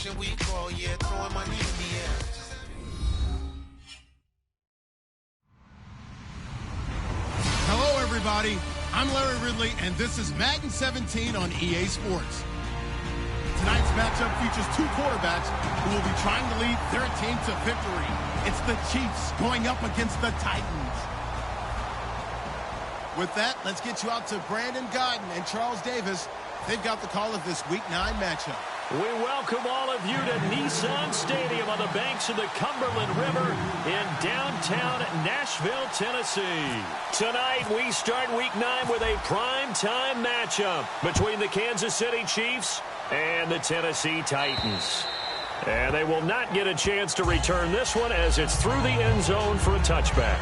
shit we call, yeah, throwing my knee in the air. Hello, everybody. I'm Larry Ridley, and this is Madden 17 on EA Sports. Tonight's matchup features two quarterbacks who will be trying to lead their team to victory. It's the Chiefs going up against the Titans. With that, let's get you out to Brandon Guyton and Charles Davis. They've got the call of this Week 9 matchup. We welcome all of you to Nissan Stadium on the banks of the Cumberland River in downtown Nashville, Tennessee. Tonight, we start Week 9 with a primetime matchup between the Kansas City Chiefs and the Tennessee Titans. And they will not get a chance to return this one as it's through the end zone for a touchback.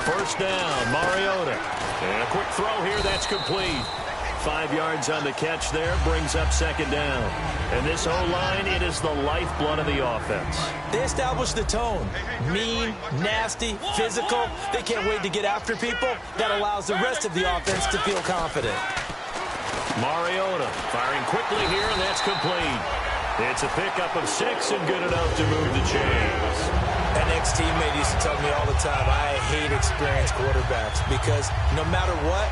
First down, Mariota. And a quick throw here, that's complete. 5 yards on the catch there, brings up second down. And this O-line, it is the lifeblood of the offense. They established the tone. Mean, nasty, physical. They can't wait to get after people. That allows the rest of the offense to feel confident. Mariota firing quickly here, and that's complete. It's a pickup of 6 and good enough to move the chains. An ex-teammate used to tell me all the time, I hate experienced quarterbacks because no matter what,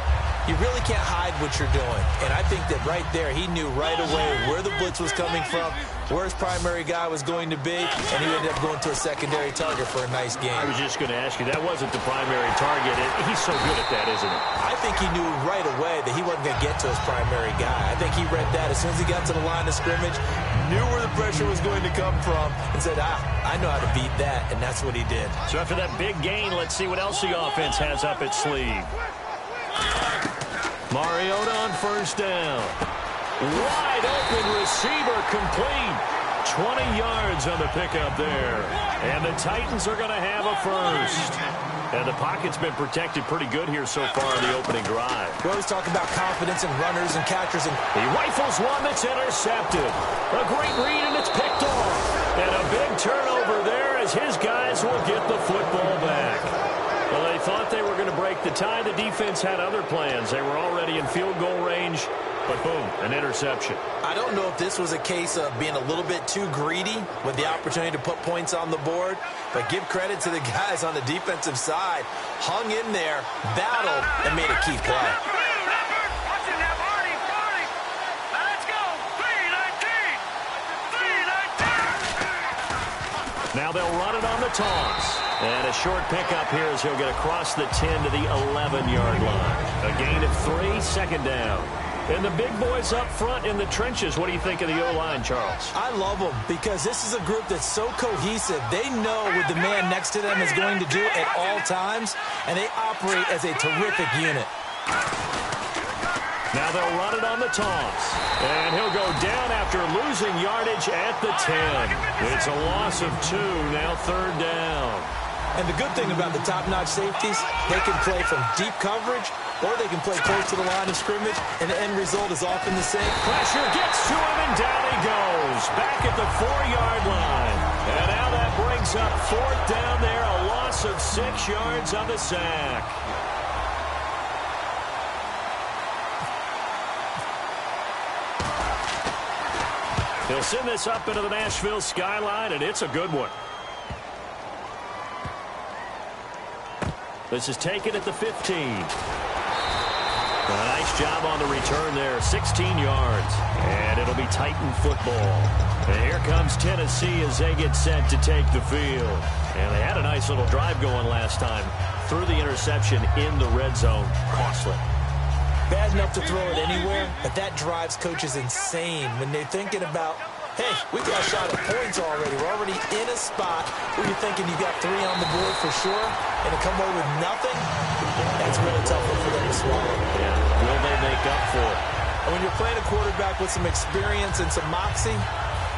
you really can't hide what you're doing. And I think that right there, he knew right away where the blitz was coming from, where his primary guy was going to be, and he ended up going to a secondary target for a nice game. I was just going to ask you, that wasn't the primary target. He's so good at that, isn't he? I think he knew right away that he wasn't going to get to his primary guy. I think he read that as soon as he got to the line of scrimmage, knew where the pressure was going to come from, and said, I know how to beat that, and that's what he did. So after that big gain, let's see what else the offense has up its sleeve. Mariota on first down. Wide open receiver complete. 20 yards on the pickup there. And the Titans are going to have a first. And the pocket's been protected pretty good here so far in the opening drive. We always talk about confidence in runners and catchers. And he rifles one that's intercepted. A great read, and it's picked off. And a big turnover there as his guys will get the football back. Well, they thought they were going to break the tie. The defense had other plans. They were already in field goal range, but boom, an interception. I don't know if this was a case of being a little bit too greedy with the opportunity to put points on the board, but give credit to the guys on the defensive side. Hung in there, battled, and made a key play. Now they'll run it on the toss. And a short pickup here as he'll get across the 10 to the 11-yard line. A gain of 3, second down. And the big boys up front in the trenches. What do you think of the O-line, Charles? I love them because this is a group that's so cohesive. They know what the man next to them is going to do at all times, and they operate as a terrific unit. Now they'll run it on the toss. And he'll go down after losing yardage at the 10. It's a loss of 2, now third down. And the good thing about the top-notch safeties, they can play from deep coverage or they can play close to the line of scrimmage, and the end result is often the same. Pressure gets to him, and down he goes. Back at the 4-yard line. And now that brings up fourth down there, a loss of 6 yards on the sack. He'll send this up into the Nashville skyline, and it's a good one. This is taken at the 15. A nice job on the return there, 16 yards. And it'll be Titan football. And here comes Tennessee as they get set to take the field. And they had a nice little drive going last time. Threw the interception in the red zone. Costly. Bad enough to throw it anywhere, but that drives coaches insane when they're thinking about hey, we've got a shot at points already. We're already in a spot where you're thinking you've got 3 on the board for sure, and to come away with nothing, that's really tough for them to swallow. Yeah, will they make up for it? And when you're playing a quarterback with some experience and some moxie,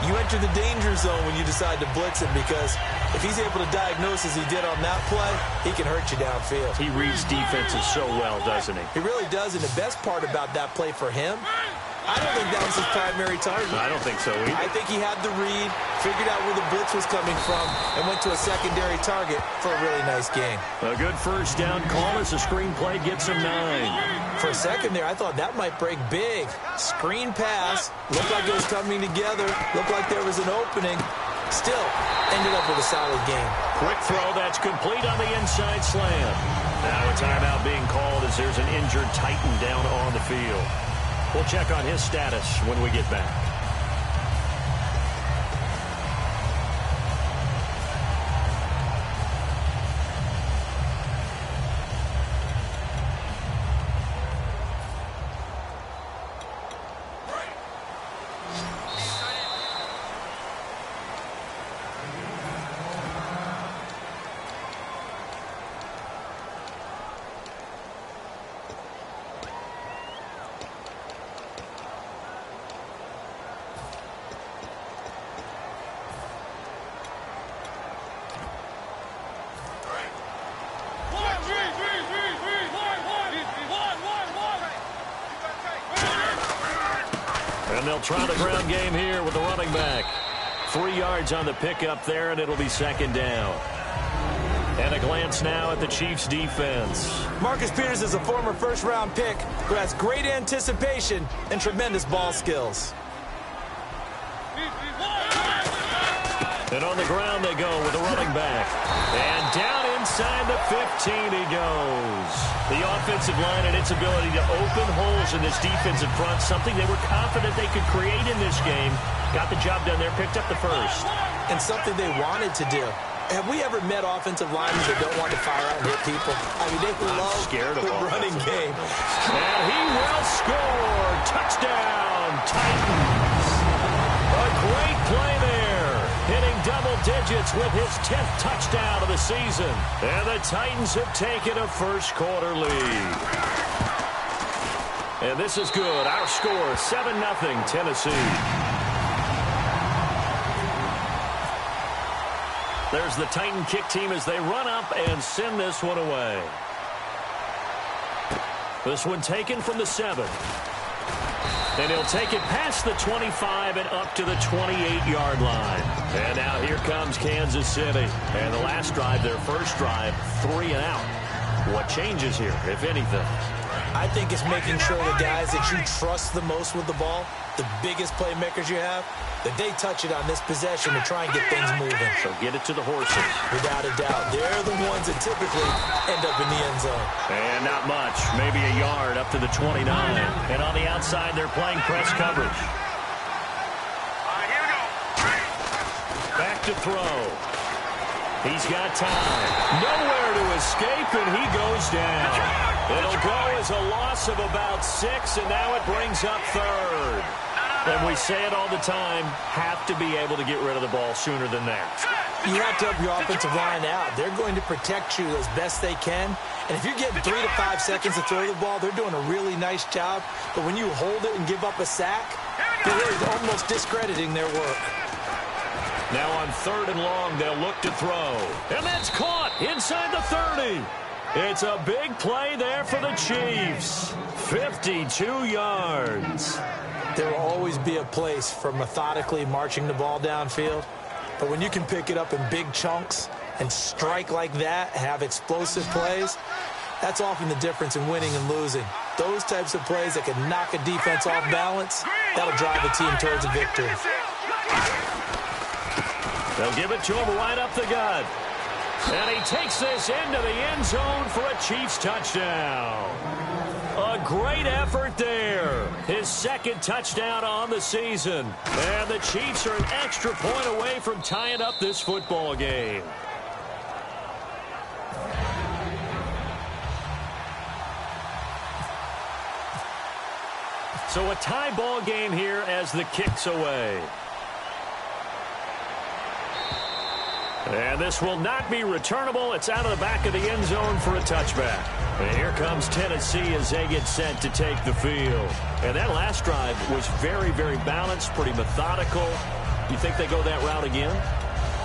you enter the danger zone when you decide to blitz him, because if he's able to diagnose as he did on that play, he can hurt you downfield. He reads defenses so well, doesn't he? He really does, and the best part about that play for him, I don't think that was his primary target. I don't think so either. I think he had the read, figured out where the blitz was coming from, and went to a secondary target for a really nice gain. A good first down call as the screen play gets him 9. For a second there, I thought that might break big. Screen pass, looked like it was coming together, looked like there was an opening. Still, ended up with a solid game. Quick throw, that's complete on the inside slant. Now a timeout being called as there's an injured Titan down on the field. We'll check on his status when we get back. And they'll try the ground game here with the running back. 3 yards on the pickup there, and it'll be second down. And a glance now at the Chiefs' defense. Marcus Peters is a former first-round pick who has great anticipation and tremendous ball skills. And on the ground they go with the running back. And down inside the 15 he goes. The offensive line and its ability to open holes in this defensive front, something they were confident they could create in this game. Got the job done there, picked up the first. And something they wanted to do. Have we ever met offensive linemen that don't want to fire out and hit people? I mean, they love the running game. And he will score. Touchdown, Titans. A great play there. Hitting double digits with his 10th touchdown of the season. And the Titans have taken a first-quarter lead. And this is good. Our score, 7-0 Tennessee. There's the Titan kick team as they run up and send this one away. This one taken from the 7. And he'll take it past the 25 and up to the 28-yard line. And now here comes Kansas City. And the last drive, their first drive, 3 and out. What changes here, if anything? I think it's making sure the guys that you trust the most with the ball, the biggest playmakers you have, that they touch it on this possession to try and get things moving. So get it to the horses. Without a doubt. They're the ones that typically end up in the end zone. And not much. Maybe a yard up to the 29. And on the outside, they're playing press coverage. Back to throw. He's got time. Nowhere to escape, and he goes down. It'll go as a loss of about 6, and now it brings up 3rd. And we say it all the time, have to be able to get rid of the ball sooner than that. You have to help your offensive line out. They're going to protect you as best they can. And if you're getting 3 to 5 seconds to throw the ball, they're doing a really nice job. But when you hold it and give up a sack, you're really almost discrediting their work. Now on 3rd and long, they'll look to throw. And that's caught inside the 30. It's a big play there for the Chiefs. 52 yards. There will always be a place for methodically marching the ball downfield. But when you can pick it up in big chunks and strike like that, have explosive plays, that's often the difference in winning and losing. Those types of plays that can knock a defense off balance, that'll drive a team towards a victory. They'll give it to him right up the gut. And he takes this into the end zone for a Chiefs touchdown. A great effort there. His 2nd touchdown on the season. And the Chiefs are an extra point away from tying up this football game. So a tie ball game here as the kick's away. And this will not be returnable. It's out of the back of the end zone for a touchback. And here comes Tennessee as they get set to take the field. And that last drive was very, very balanced, pretty methodical. You think they go that route again?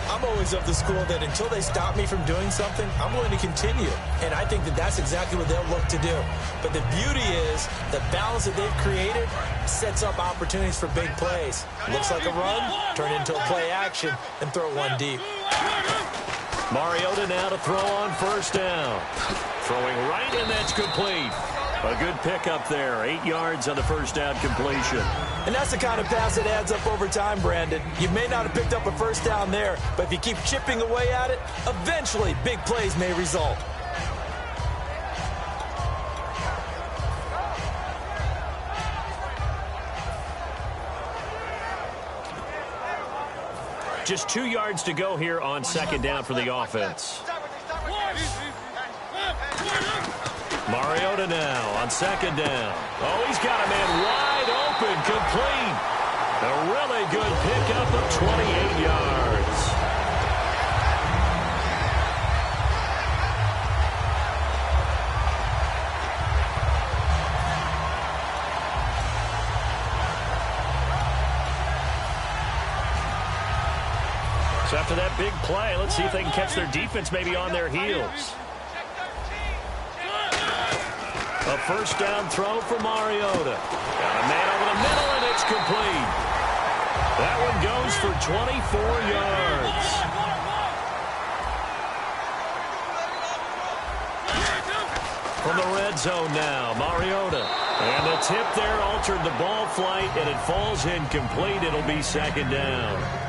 I'm always of the school that until they stop me from doing something, I'm going to continue. And I think that that's exactly what they'll look to do. But the beauty is the balance that they've created sets up opportunities for big plays. Looks like a run, turn into a play action, and throw one deep. Mariota now to throw on first down. Throwing right, and that's complete. A good pickup there. 8 yards on the first down completion. And that's the kind of pass that adds up over time, Brandon. You may not have picked up a first down there, but if you keep chipping away at it, eventually big plays may result. Just 2 yards to go here on second down for the offense. Mariota now on second down. Oh, he's got a man wide open, complete. A really good pickup of 28 yards. So after that big play, let's see if they can catch their defense maybe on their heels. A first down throw for Mariota. Got a man over the middle, and it's complete. That one goes for 24 yards. From the red zone now, Mariota. And the tip there altered the ball flight, and it falls incomplete. It'll be second down.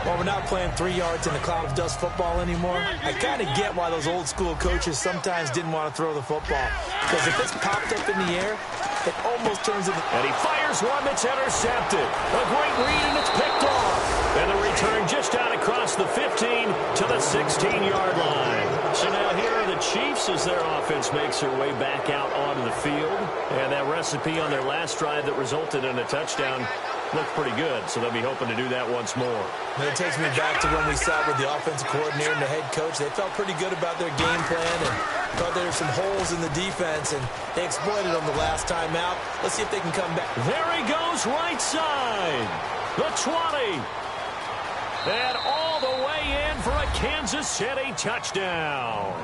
Well, we're not playing 3 yards in a cloud of dust football anymore. I kind of get why those old school coaches sometimes didn't want to throw the football. Because if it's popped up in the air, it almost turns into... And he fires one that's intercepted. A great read, and it's picked off. And the return just out across the 15 to the 16-yard line. So now here are the Chiefs as their offense makes their way back out onto the field. And that recipe on their last drive that resulted in a touchdown looked pretty good, so they'll be hoping to do that once more. And it takes me back to when we sat with the offensive coordinator and the head coach. They felt pretty good about their game plan and thought there were some holes in the defense, and they exploited them the last time out. Let's see if they can come back. There he goes, right side. The 20. And all the way in for a Kansas City touchdown.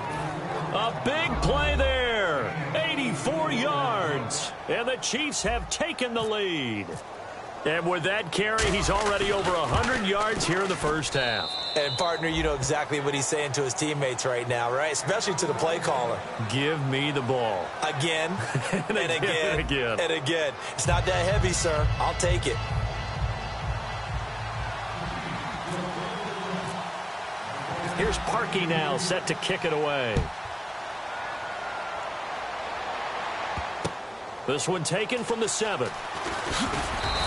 A big play there. 84 yards. And the Chiefs have taken the lead. And with that carry, he's already over 100 yards here in the first half. And, partner, you know exactly what he's saying to his teammates right now, right? Especially to the play caller. Give me the ball. Again, and again, and again. And again. It's not that heavy, sir. I'll take it. Here's Parkey now, set to kick it away. This one taken from the 7.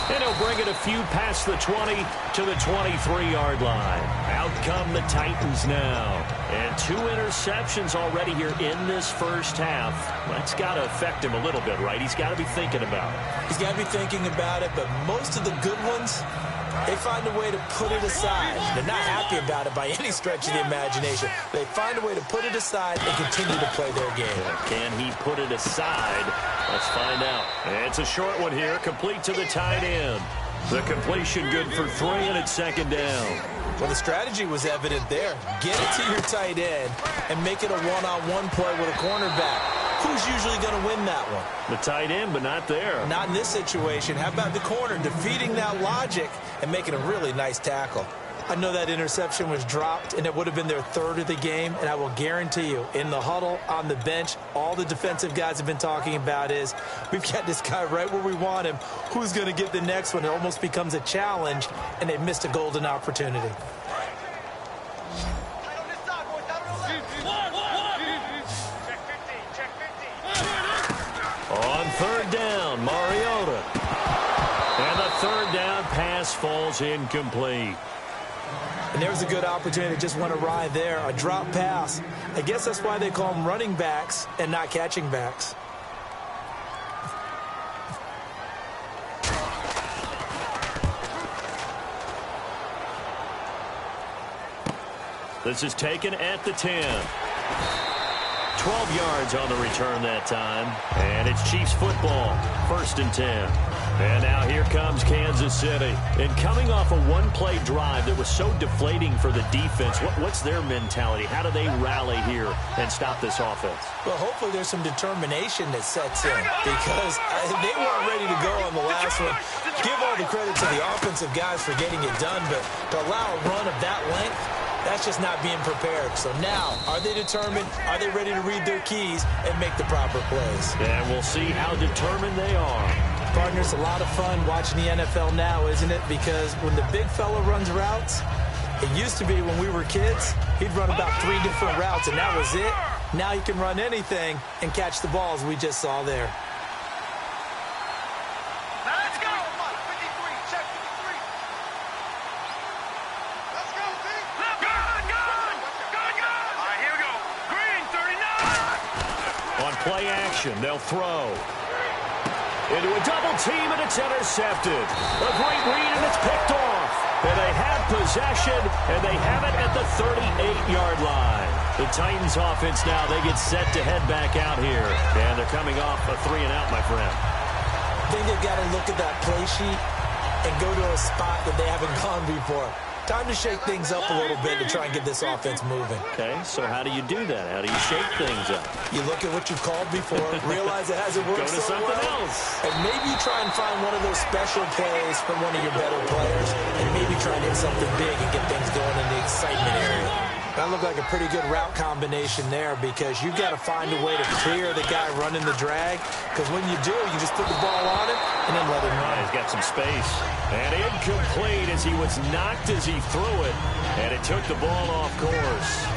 And he'll bring it a few past the 20 to the 23-yard line. Out come the Titans now. And 2 interceptions already here in this first half. That's got to affect him a little bit, right? He's got to be thinking about it. He's got to be thinking about it, but most of the good ones, they find a way to put it aside. They're not happy about it by any stretch of the imagination. They find a way to put it aside and continue to play their game. Can he put it aside? Let's find out. It's a short one here, complete to the tight end. The completion good for 3, and it's second down. Well, the strategy was evident there. Get it to your tight end and make it a one-on-one play with a cornerback. Who's usually going to win that one? The tight end, but not there. Not in this situation. How about the corner defeating that logic and making a really nice tackle? I know that interception was dropped, and it would have been their 3rd of the game, and I will guarantee you, in the huddle, on the bench, all the defensive guys have been talking about is, we've got this guy right where we want him. Who's going to get the next one? It almost becomes a challenge, and they missed a golden opportunity. On 3rd down, Mariota. And the 3rd down pass falls incomplete. And there's a good opportunity. Just went awry there. A drop pass. I guess that's why they call them running backs and not catching backs. This is taken at the 10. 12 yards on the return that time. And it's Chiefs football, 1st and 10. And now here comes Kansas City. And coming off a one-play drive that was so deflating for the defense, what's their mentality? How do they rally here and stop this offense? Well, hopefully there's some determination that sets in because they weren't ready to go on the last one. Give all the credit to the offensive guys for getting it done, but to allow a run of that length, that's just not being prepared. So now, are they determined? Are they ready to read their keys and make the proper plays? And we'll see how determined they are. Partner, it's a lot of fun watching the NFL now, isn't it? Because when the big fella runs routes, it used to be when we were kids, he'd run about 3 different routes, and that was it. Now he can run anything and catch the balls we just saw there. Let's go. 53, check 53. Let's go, B. Gun. All right, here we go. Green, 39. On play action, they'll throw. Into a double team, and it's intercepted. A great read, and it's picked off. And they have possession, and they have it at the 38-yard line. The Titans offense now, they get set to head back out here. And they're coming off a 3-and-out, my friend. I think they've got to look at that play sheet and go to a spot that they haven't gone before. Time to shake things up a little bit to try and get this offense moving. Okay, so how do you do that? How do you shake things up? You look at what you've called before, realize it hasn't worked Go to so something well, else. and maybe try and find one of those special plays from one of your better players, and maybe try and hit something big and get things going in the excitement area. That looked like a pretty good route combination there because you've got to find a way to clear the guy running the drag, because when you do, you just put the ball on him and then let him run. He's got some space. And incomplete as he was knocked as he threw it, and it took the ball off course.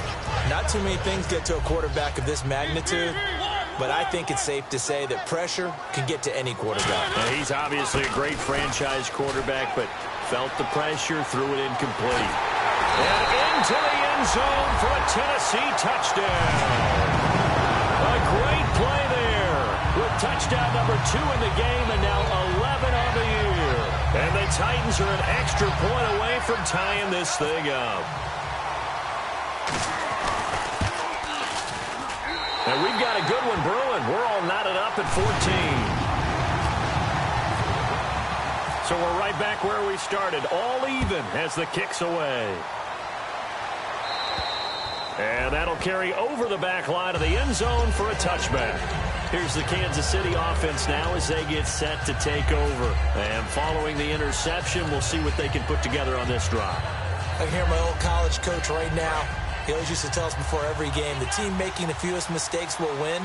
Not too many things get to a quarterback of this magnitude, but I think it's safe to say that pressure can get to any quarterback. And he's obviously a great franchise quarterback, but felt the pressure, threw it incomplete. And into the end zone for a Tennessee touchdown. A great play there with touchdown number 2 in the game and now 11 on the year. And the Titans are an extra point away from tying this thing up. And we've got a good one brewing. We're all knotted up at 14. So we're right back where we started, all even as the kick's away. And that'll carry over the back line of the end zone for a touchback. Here's the Kansas City offense now as they get set to take over. And following the interception, we'll see what they can put together on this drive. I hear my old college coach right now. He always used to tell us before every game, the team making the fewest mistakes will win.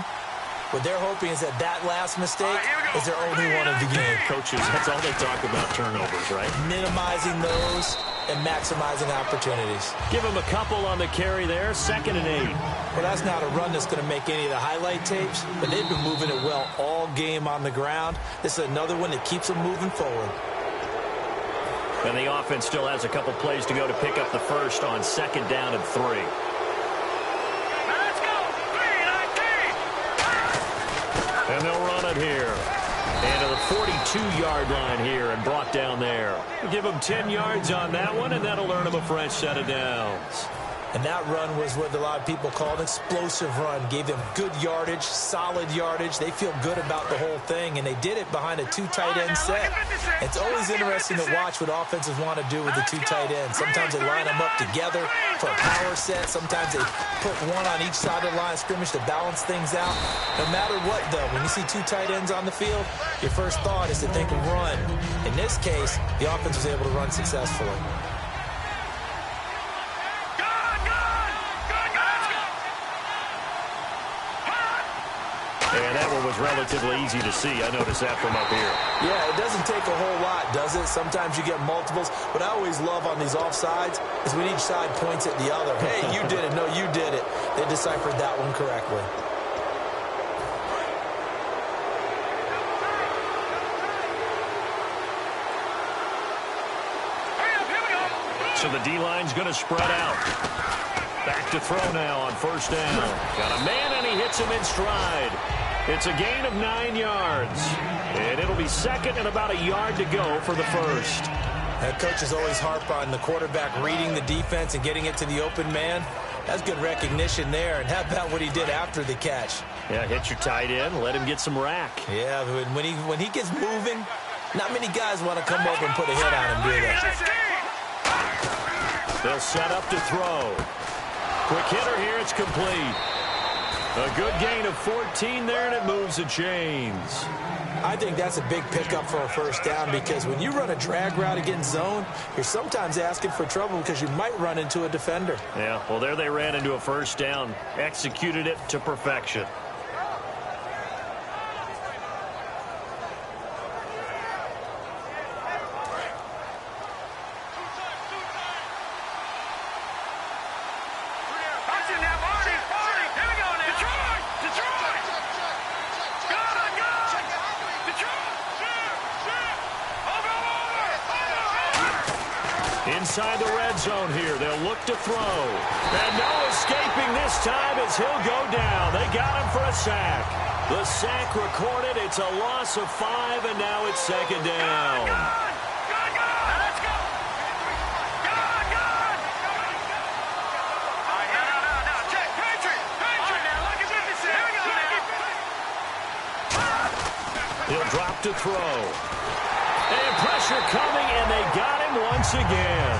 What they're hoping is that last mistake is their only one of the game. Coaches, that's all they talk about, turnovers, right? Minimizing those and maximizing opportunities. Give them a couple on the carry there, 2nd and 8. Well, that's not a run that's going to make any of the highlight tapes, but they've been moving it well all game on the ground. This is another one that keeps them moving forward. And the offense still has a couple plays to go to pick up the first on 2nd down and 3. Let's go. 3-19. And they'll run it here. And to the 42-yard line here and brought down there. We'll give them 10 yards on that one, and that'll earn them a fresh set of downs. And that run was what a lot of people call an explosive run. Gave them good yardage, solid yardage. They feel good about the whole thing, and they did it behind a 2 tight end set. It's always interesting to watch what offenses want to do with the 2 tight ends. Sometimes they line them up together for a power set. Sometimes they put one on each side of the line of scrimmage to balance things out. No matter what, though, when you see 2 tight ends on the field, your first thought is to think of run. In this case, the offense was able to run successfully. And that one was relatively easy to see. I noticed that from up here. Yeah, it doesn't take a whole lot, does it? Sometimes you get multiples. What I always love on these offsides is when each side points at the other. Hey, you did it. No, you did it. They deciphered that one correctly. So the D-line's going to spread out. Back to throw now on 1st down. Got a man, and he hits him in stride. It's a gain of 9 yards. And it'll be 2nd and about a yard to go for the first. Coaches always harp on the quarterback reading the defense and getting it to the open man. That's good recognition there. And how about what he did after the catch? Yeah, hit your tight end, let him get some rack. Yeah, when he gets moving, not many guys want to come over and put a hit on him, do they? They'll set up to throw. Quick hitter here, it's complete. A good gain of 14 there, and it moves the chains. I think that's a big pickup for a first down because when you run a drag route against zone, you're sometimes asking for trouble because you might run into a defender. Yeah, well, there they ran into a first down, executed it to perfection. Inside the red zone here, they'll look to throw. And no escaping this time as he'll go down. They got him for a sack. The sack recorded. It's a loss of 5, and now it's second down. He'll drop to throw. And pressure coming, and they got him once again.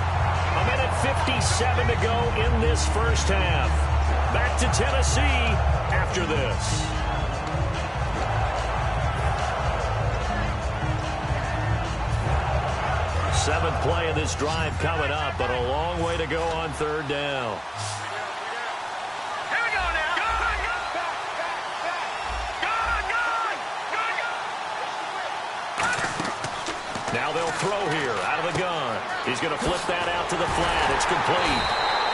A minute 57 to go in this first half. Back to Tennessee after this. Seventh play of this drive coming up, but a long way to go on third down. Now they'll throw here out of the gun. He's going to flip that out to the flat. It's complete.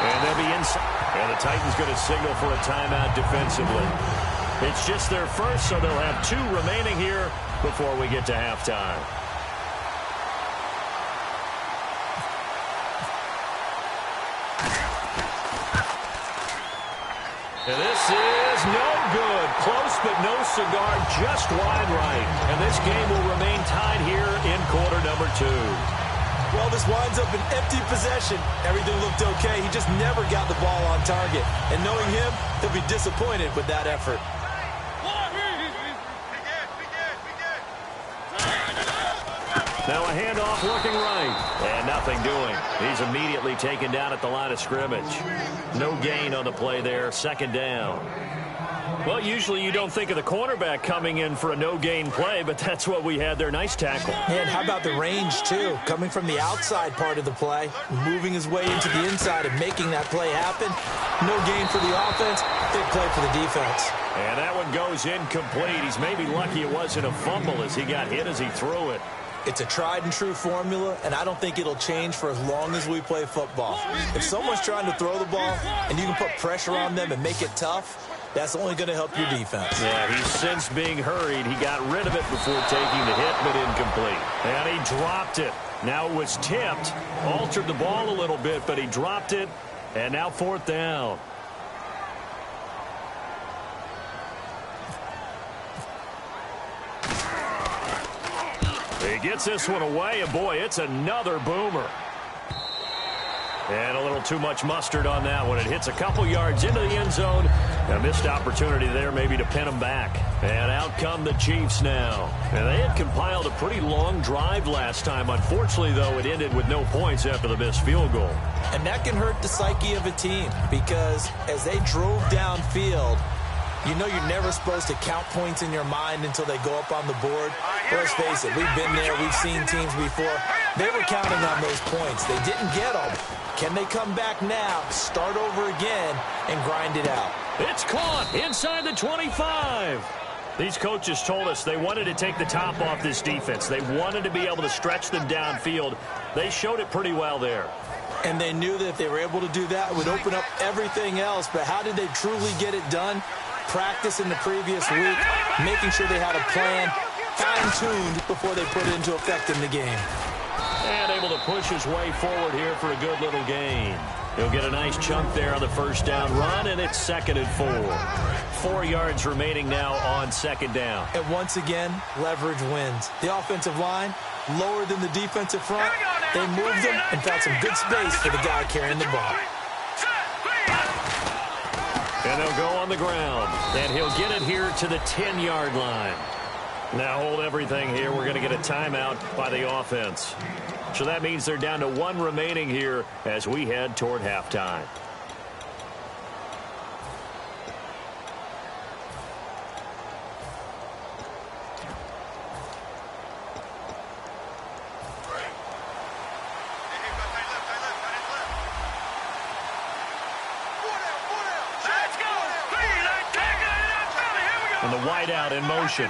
And they'll be inside. And the Titans going to signal for a timeout defensively. It's just their first, so they'll have 2 remaining here before we get to halftime. And this is no good. Close, but no cigar, just wide right. And this game will remain tied here in quarter number 2. Well, this winds up an empty possession. Everything looked okay. He just never got the ball on target. And knowing him, he'll be disappointed with that effort. Now a handoff looking right. And nothing doing. He's immediately taken down at the line of scrimmage. No gain on the play there. Second down. Well, usually you don't think of the cornerback coming in for a no-gain play, but that's what we had there. Nice tackle. And how about the range, too? Coming from the outside part of the play, moving his way into the inside and making that play happen. No gain for the offense, big play for the defense. And that one goes incomplete. He's maybe lucky it wasn't a fumble as he got hit as he threw it. It's a tried-and-true formula, and I don't think it'll change for as long as we play football. If someone's trying to throw the ball and you can put pressure on them and make it tough, that's only going to help your defense. Yeah, he's since being hurried. He got rid of it before taking the hit, but incomplete. And he dropped it. Now it was tipped, altered the ball a little bit, but he dropped it, and now fourth down. He gets this one away, and boy, it's another boomer. And a little too much mustard on that one. It hits a couple yards into the end zone. A missed opportunity there maybe to pin him back. And out come the Chiefs now. And they had compiled a pretty long drive last time. Unfortunately, though, it ended with no points after the missed field goal. And that can hurt the psyche of a team because as they drove downfield, you know you're never supposed to count points in your mind until they go up on the board. Let's face it, we've been there. We've seen teams before. They were counting on those points. They didn't get them. Can they come back now, start over again, and grind it out? It's caught inside the 25. These coaches told us they wanted to take the top off this defense. They wanted to be able to stretch them downfield. They showed it pretty well there. And they knew that if they were able to do that, it would open up everything else. But how did they truly get it done? Practice in the previous week, making sure they had a plan, fine-tuned before they put it into effect in the game. And able to push his way forward here for a good little gain. He'll get a nice chunk there on the first down run, and it's 2nd and 4. 4 yards remaining now on second down. And once again, leverage wins. The offensive line, lower than the defensive front. They moved him and found some good space for the guy carrying the ball. And they'll go on the ground. And he'll get it here to the 10-yard line. Now hold everything here. We're going to get a timeout by the offense. So that means they're down to 1 remaining here as we head toward halftime. And the wideout in motion.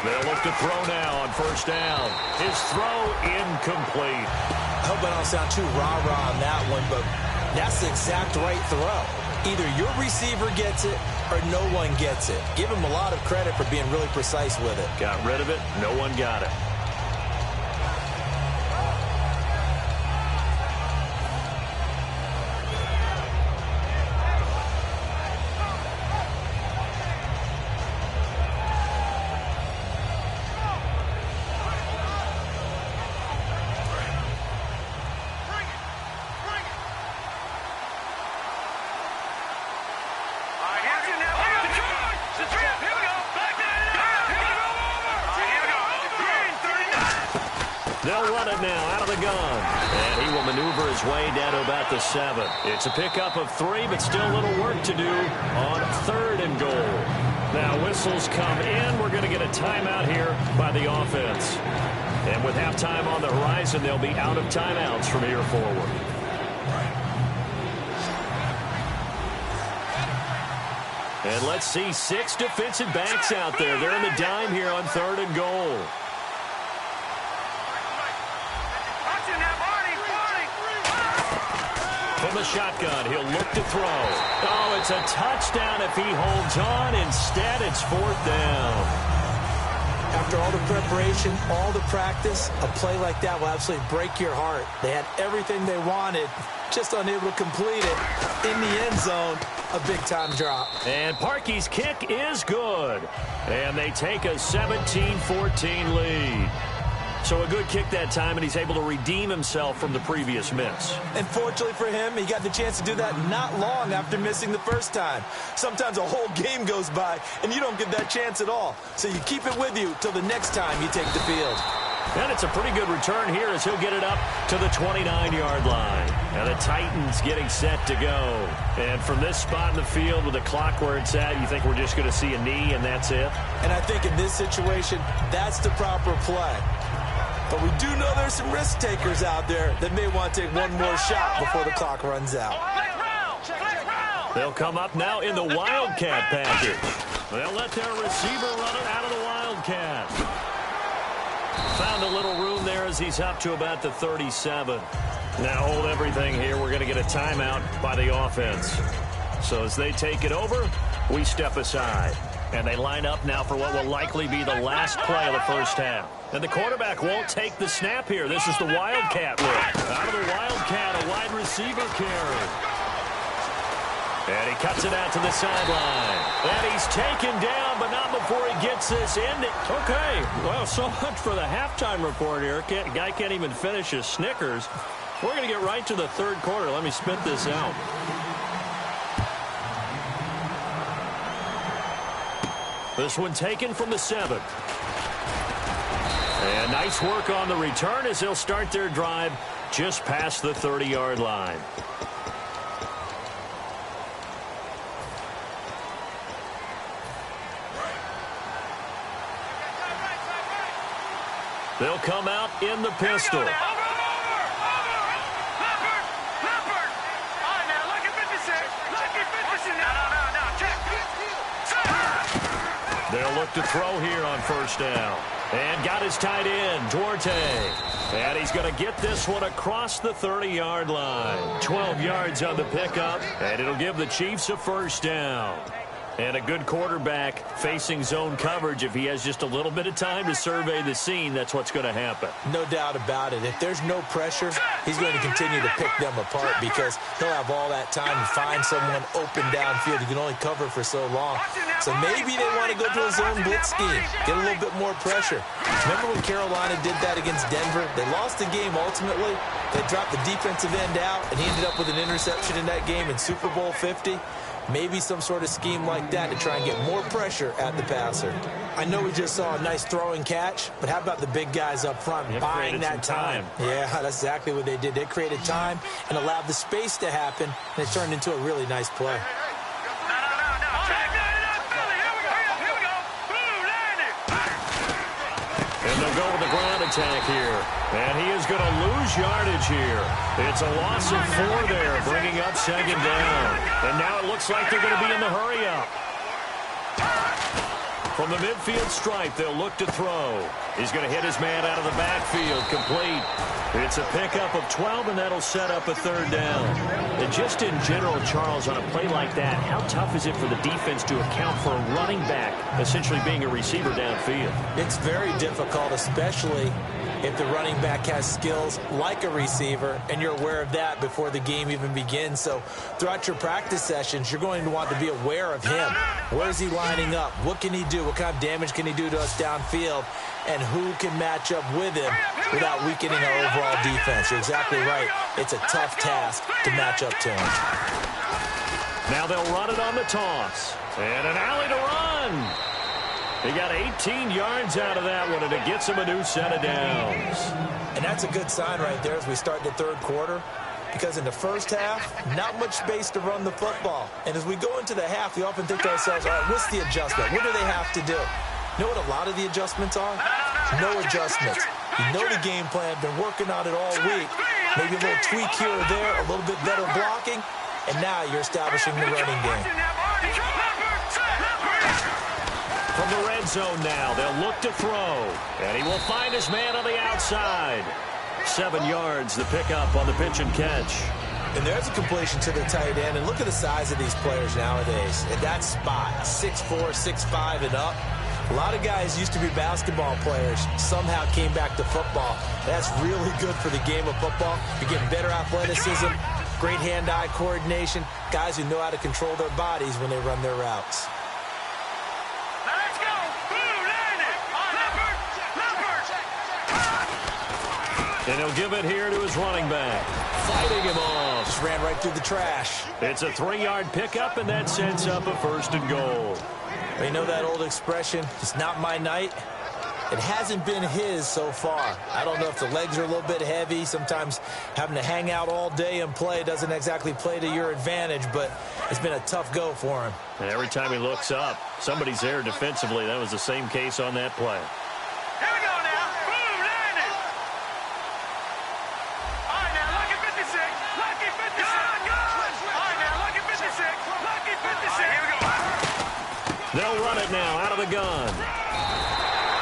They'll look to throw now on first down. His throw incomplete. I hope I don't sound too rah-rah on that one, but that's the exact right throw. Either your receiver gets it or no one gets it. Give him a lot of credit for being really precise with it. Got rid of it. No one got it. They'll run it now out of the gun. And he will maneuver his way down to about the 7. It's a pickup of 3, but still a little work to do on 3rd and goal. Now whistles come in. We're going to get a timeout here by the offense. And with halftime on the horizon, they'll be out of timeouts from here forward. And let's see 6 defensive backs out there. They're in the dime here on 3rd and goal. From the shotgun, he'll look to throw. Oh, it's a touchdown if he holds on. Instead, it's 4th down. After all the preparation, all the practice, a play like that will absolutely break your heart. They had everything they wanted, just unable to complete it. In the end zone, a big-time drop. And Parkey's kick is good. And they take a 17-14 lead. So a good kick that time, and he's able to redeem himself from the previous miss. And fortunately for him, he got the chance to do that not long after missing the first time. Sometimes a whole game goes by, and you don't get that chance at all. So you keep it with you till the next time you take the field. And it's a pretty good return here as he'll get it up to the 29-yard line. And the Titans getting set to go. And from this spot in the field with the clock where it's at, you think we're just going to see a knee and that's it? And I think in this situation, that's the proper play. But we do know there's some risk takers out there that may want to take one more shot before the clock runs out. They'll come up now in the Wildcat package. They'll let their receiver run it out of the Wildcat. Found a little room there as he's up to about the 37. Now hold everything here. We're going to get a timeout by the offense. So as they take it over, we step aside. And they line up now for what will likely be the last play of the first half. And the quarterback won't take the snap here. This is the Wildcat look. Out of the Wildcat, a wide receiver carry. And he cuts it out to the sideline. And he's taken down, but not before he gets this in. Okay, well, so much for the halftime report here. Guy can't even finish his Snickers. We're going to get right to the 3rd quarter. Let me spit this out. This one taken from the 7. And nice work on the return as they'll start their drive just past the 30-yard line. They'll come out in the pistol. They'll look to throw here on first down. And got his tight end, Duarte. And he's going to get this one across the 30-yard line. 12 yards on the pickup, and it'll give the Chiefs a first down. And a good quarterback facing zone coverage, if he has just a little bit of time to survey the scene, that's what's going to happen. No doubt about it. If there's no pressure, he's going to continue to pick them apart because he'll have all that time to find someone open downfield. He can only cover for so long. So maybe they want to go to a zone blitz scheme, get a little bit more pressure. Remember when Carolina did that against Denver? They lost the game ultimately. They dropped the defensive end out, and he ended up with an interception in that game in Super Bowl 50. Maybe some sort of scheme like that to try and get more pressure at the passer. I know we just saw a nice throwing catch, but how about the big guys up front buying that time? Yeah, that's exactly what they did. They created time and allowed the space to happen, and it turned into a really nice play. And they'll go with the ground attack here. And he is going to lose yardage here. It's a loss of 4 there, bringing up 2nd down. And now it looks like they're going to be in the hurry-up. From the midfield stripe, they'll look to throw. He's going to hit his man out of the backfield, complete. It's a pickup of 12, and that'll set up a 3rd down. And just in general, Charles, on a play like that, how tough is it for the defense to account for a running back essentially being a receiver downfield? It's very difficult, especially if the running back has skills like a receiver, and you're aware of that before the game even begins. So throughout your practice sessions, you're going to want to be aware of him. Where is he lining up? What can he do? What kind of damage can he do to us downfield? And who can match up with him without weakening our overall defense? You're exactly right. It's a tough task to match up to him. Now they'll run it on the toss. And an alley to run. He got 18 yards out of that one, and it gets him a new set of downs. And that's a good sign right there as we start the 3rd quarter, because in the first half, not much space to run the football. And as we go into the half, we often think to ourselves, all right, what's the adjustment? What do they have to do? You know what a lot of the adjustments are? No adjustments. You know the game plan, been working on it all week. Maybe a little tweak here or there, a little bit better blocking, and now you're establishing the running game. From the red zone now, they'll look to throw. And he will find his man on the outside. 7 yards, the pickup on the pitch and catch. And there's a completion to the tight end. And look at the size of these players nowadays. At that spot, 6'4", 6'5", and up. A lot of guys used to be basketball players, somehow came back to football. That's really good for the game of football. You're getting better athleticism, great hand-eye coordination, guys who know how to control their bodies when they run their routes. And he'll give it here to his running back. Fighting him off. Just ran right through the trash. It's a 3-yard pickup, and that sets up a 1st and goal. You know that old expression, it's not my night? It hasn't been his so far. I don't know if the legs are a little bit heavy. Sometimes having to hang out all day and play doesn't exactly play to your advantage, but it's been a tough go for him. And every time he looks up, somebody's there defensively. That was the same case on that play. Here we go now. Boom, landed. All right, now, lucky 56. Lucky 56. All right, now, lucky 56. Lucky 56. Here we go. They'll run it now out of the gun.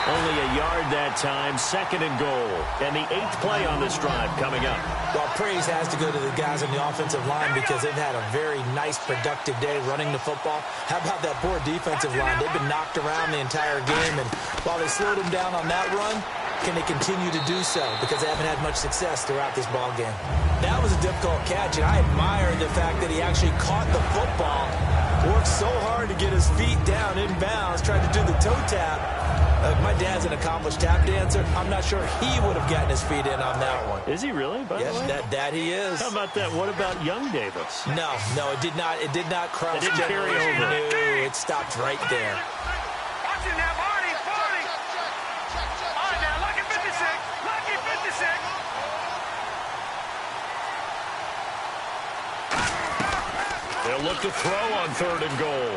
Only a yard that time, 2nd and goal. And the 8th play on this drive coming up. Well, praise has to go to the guys on the offensive line because they've had a very nice, productive day running the football. How about that poor defensive line? They've been knocked around the entire game, and while they slowed them down on that run, can they continue to do so? Because they haven't had much success throughout this ball game. That was a difficult catch, and I admire the fact that he actually caught the football, worked so hard to get his feet down in bounds, tried to do the toe tap. My dad's an accomplished tap dancer. I'm not sure he would have gotten his feet in on that one. Is he really, by the way? Yes, that he is. How about that? What about young Davis? No, it did not. It did not cross. It didn't carry over. No, it stopped right there. Watching that, Marty, 40. All right, now, lucky 56. Lucky 56. They'll look to throw on 3rd and goal.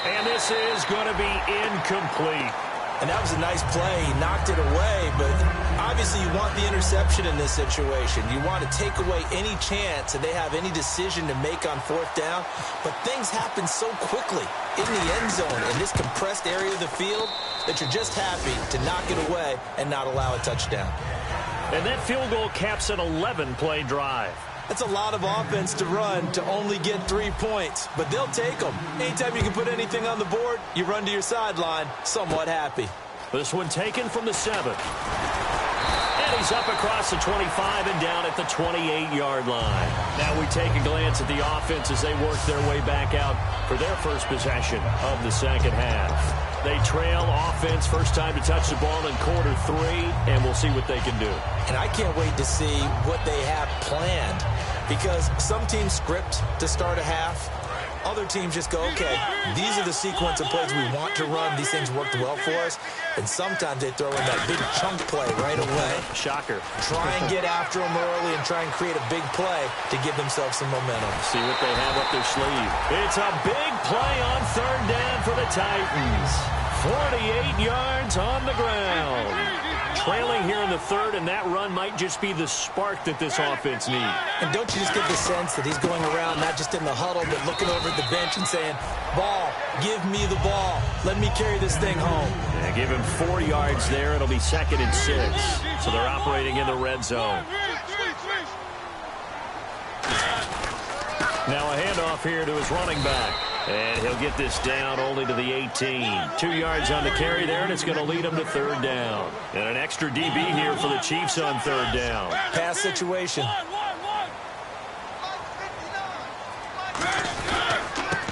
And this is going to be incomplete. And that was a nice play. He knocked it away, but obviously you want the interception in this situation. You want to take away any chance that they have any decision to make on 4th down. But things happen so quickly in the end zone in this compressed area of the field that you're just happy to knock it away and not allow a touchdown. And that field goal caps an 11-play drive. That's a lot of offense to run to only get 3 points, but they'll take them. Anytime you can put anything on the board, you run to your sideline somewhat happy. This one taken from the 7. And he's up across the 25 and down at the 28-yard line. Now we take a glance at the offense as they work their way back out for their first possession of the second half. They trail offense, first time to touch the ball in quarter 3, and we'll see what they can do. And I can't wait to see what they have planned, because some teams script to start a half. Other teams just go, okay, these are the sequence of plays we want to run. These things worked well for us. And sometimes they throw in that big chunk play right away. Shocker. Try and get after them early and try and create a big play to give themselves some momentum. See what they have up their sleeve. It's a big play on third down for the Titans. 48 yards on the ground. Trailing here in the 3rd, and that run might just be the spark that this offense needs. And don't you just get the sense that he's going around not just in the huddle, but looking over at the bench and saying, ball, give me the ball. Let me carry this thing home. Yeah, give him 4 yards there. It'll be 2nd and 6. So they're operating in the red zone. Now a handoff here to his running back. And he'll get this down only to the 18. 2 yards on the carry there, and it's going to lead him to 3rd down. And an extra DB here for the Chiefs on 3rd down. Pass situation.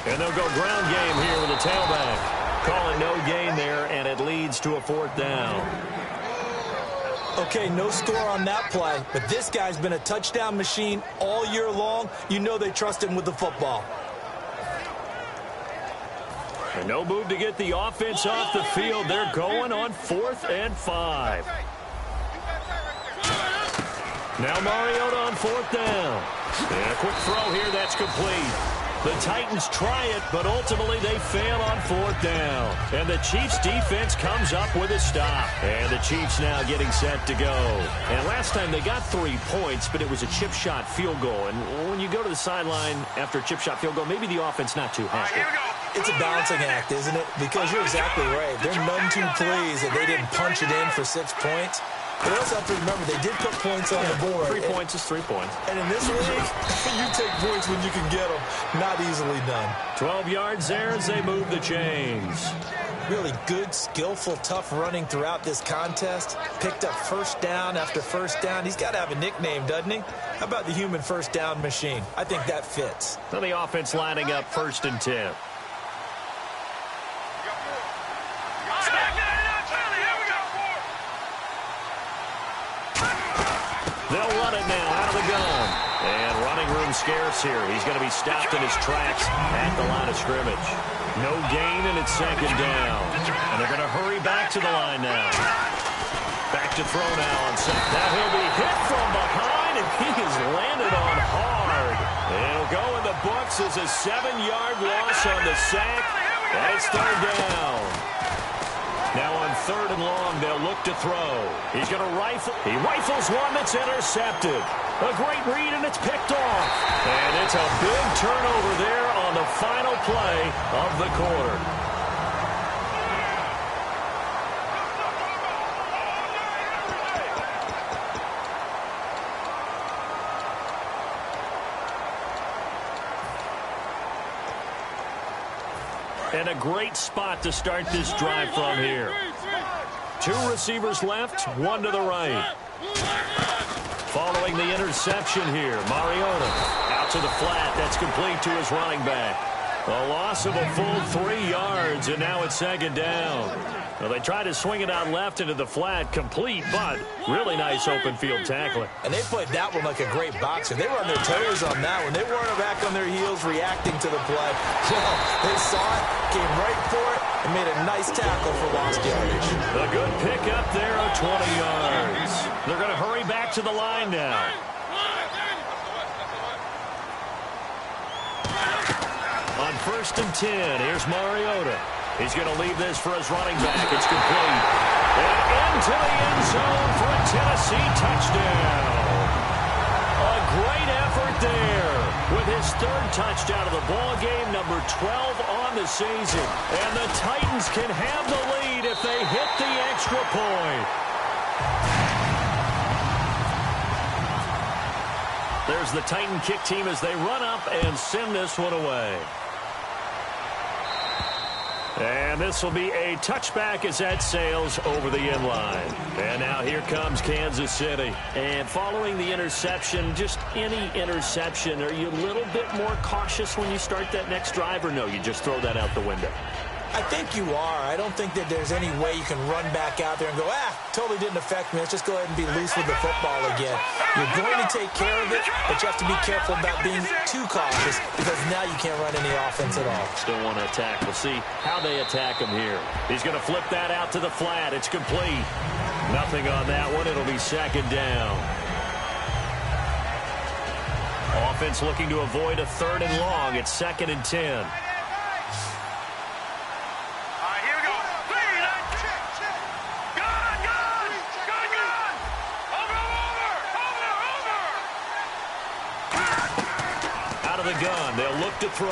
And they'll go ground game here with a tailback. Call it no gain there, and it leads to a 4th down. Okay, no score on that play, but this guy's been a touchdown machine all year long. You know they trust him with the football. And no move to get the offense off the field. They're going on 4th and 5. Now Mariota on 4th down. And a quick throw here, that's complete. The Titans try it, but ultimately they fail on 4th down. And the Chiefs defense comes up with a stop. And the Chiefs now getting set to go. And last time they got 3 points, but it was a chip shot field goal. And when you go to the sideline after a chip shot field goal, maybe the offense not too happy. It's a balancing act, isn't it? Because you're exactly right. They're none too pleased that they didn't punch it in for 6 points. But also have to remember, they did put points on the board. 3 points is 3 points. And in this league, you take points when you can get them. Not easily done. 12 yards there as they move the chains. Really good, skillful, tough running throughout this contest. Picked up first down after first down. He's got to have a nickname, doesn't he? How about the human first down machine? I think that fits. So the offense lining up 1st and 10. They'll run it now out of the gun. And running room scarce here. He's going to be stopped in his tracks at the line of scrimmage. No gain, and it's 2nd down. And they're going to hurry back to the line now. Back to throw now on 2nd. Now he'll be hit from behind, and he has landed on hard. And it'll go in the books as a 7-yard loss on the sack. And it's 3rd down. Now on 3rd and long, they'll look to throw. He's going to rifle. He rifles one that's intercepted. A great read, and it's picked off. And it's a big turnover there on the final play of the quarter. And a great spot to start this drive from here. 2 receivers left, 1 to the right. Following the interception here, Mariota out to the flat. That's complete to his running back. A loss of a full 3 yards, and now it's 2nd down. Well, they tried to swing it out left into the flat, complete, but really nice open field tackling. And they played that one like a great boxer. They were on their toes on that one. They weren't back on their heels reacting to the play. No, they saw it, came right for it, and made a nice tackle for lost yardage. A good pickup there of 20 yards. They're going to hurry back to the line now. On 1st and 10, here's Mariota. He's going to leave this for his running back. It's complete. And into the end zone for a Tennessee touchdown. A great effort there with his 3rd touchdown of the ball game, number 12 on the season. And the Titans can have the lead if they hit the extra point. There's the Titan kick team as they run up and send this one away. And this will be a touchback as that sails over the end line. And now here comes Kansas City. And following the interception, just any interception, are you a little bit more cautious when you start that next drive, or no, you just throw that out the window? I think you are. I don't think that there's any way you can run back out there and go, totally didn't affect me. Let's just go ahead and be loose with the football again. You're going to take care of it, but you have to be careful about being too cautious because now you can't run any offense at all. Still want to attack. We'll see how they attack him here. He's going to flip that out to the flat. It's complete. Nothing on that one. It'll be second down. Offense looking to avoid a 3rd and long. It's 2nd and 10. Gun. They'll look to throw.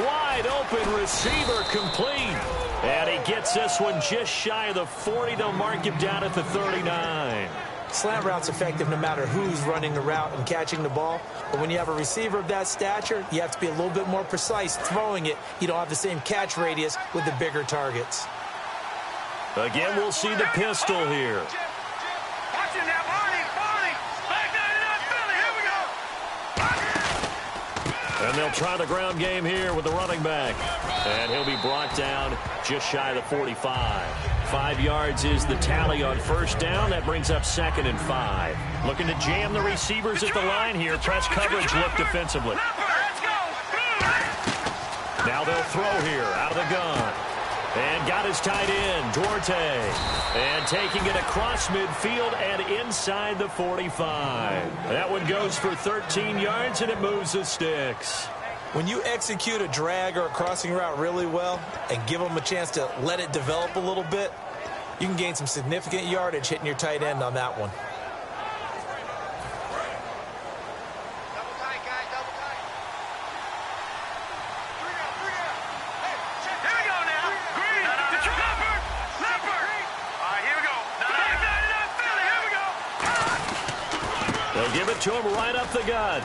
Wide open receiver complete. And he gets this one just shy of the 40. They'll mark him down at the 39. Slant route's effective no matter who's running the route and catching the ball. But when you have a receiver of that stature, you have to be a little bit more precise throwing it. You don't have the same catch radius with the bigger targets. Again, we'll see the pistol here. And they'll try the ground game here with the running back. And he'll be brought down just shy of the 45. 5 yards is the tally on first down. That brings up 2nd and 5. Looking to jam the receivers at the line here. Press coverage look defensively. Now they'll throw here out of the gun. And got his tight end, Duarte. And taking it across midfield and inside the 45. That one goes for 13 yards, and it moves the sticks. When you execute a drag or a crossing route really well and give them a chance to let it develop a little bit, you can gain some significant yardage hitting your tight end on that one. Give it to him right up the gut.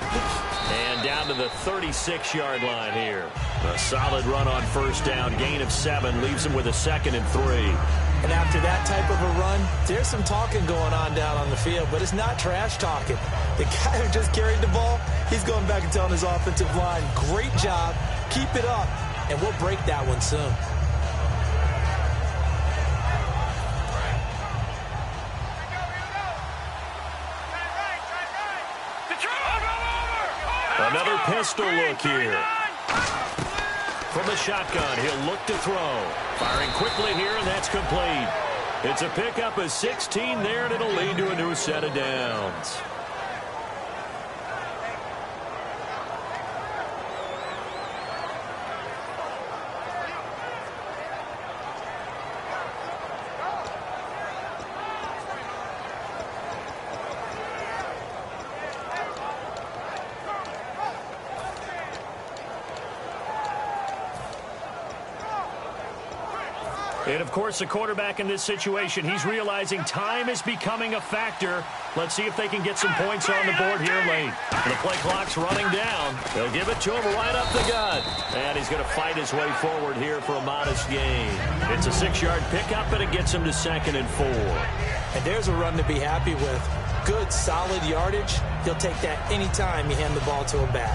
And down to the 36-yard line here. A solid run on first down. Gain of 7 leaves him with a 2nd and 3. And after that type of a run, there's some talking going on down on the field, but it's not trash talking. The guy who just carried the ball, he's going back and telling his offensive line, great job, keep it up, and we'll break that one soon. Another pistol look here. From the shotgun, he'll look to throw. Firing quickly here, and that's complete. It's a pickup of 16 there, and it'll lead to a new set of downs. And, of course, the quarterback in this situation, he's realizing time is becoming a factor. Let's see if they can get some points on the board here late. The play clock's running down. They'll give it to him right up the gut. And he's going to fight his way forward here for a modest gain. It's a 6-yard pickup, and it gets him to 2nd and 4. And there's a run to be happy with. Good, solid yardage. He'll take that anytime you hand the ball to him back.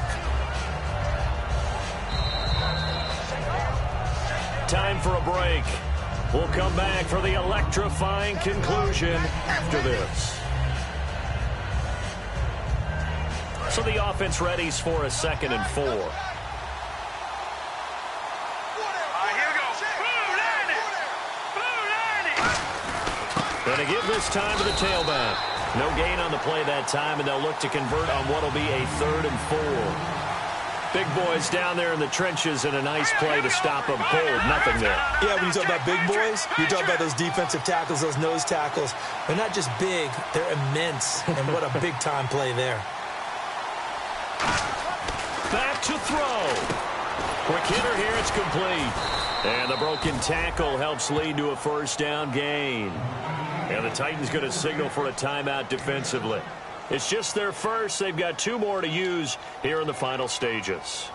Time for a break. We'll come back for the electrifying conclusion after this. So the offense readies for a 2nd and 4. Here we go. Going to give this time to the tailback. No gain on the play that time, and they'll look to convert on what will be a 3rd and 4. Big boys down there in the trenches, and a nice play to stop them cold. Nothing there. Yeah, when you talk about big boys, you talk about those defensive tackles, those nose tackles. They're not just big, they're immense. And what a big-time play there. Back to throw. Quick hitter here, it's complete. And the broken tackle helps lead to a 1st down gain. And the Titans going to signal for a timeout defensively. It's just their first. They've got 2 more to use here in the final stages.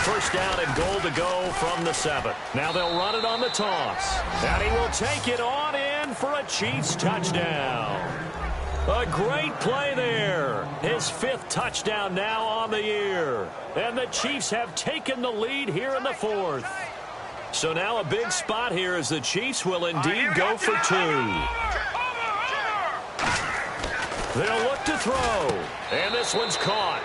First down and goal to go from the 7. Now they'll run it on the toss. And he will take it on in for a Chiefs touchdown. A great play there. His 5th touchdown now on the year. And the Chiefs have taken the lead here in the 4th. So now a big spot here as the Chiefs will indeed go for 2. They'll look to throw. And this one's caught.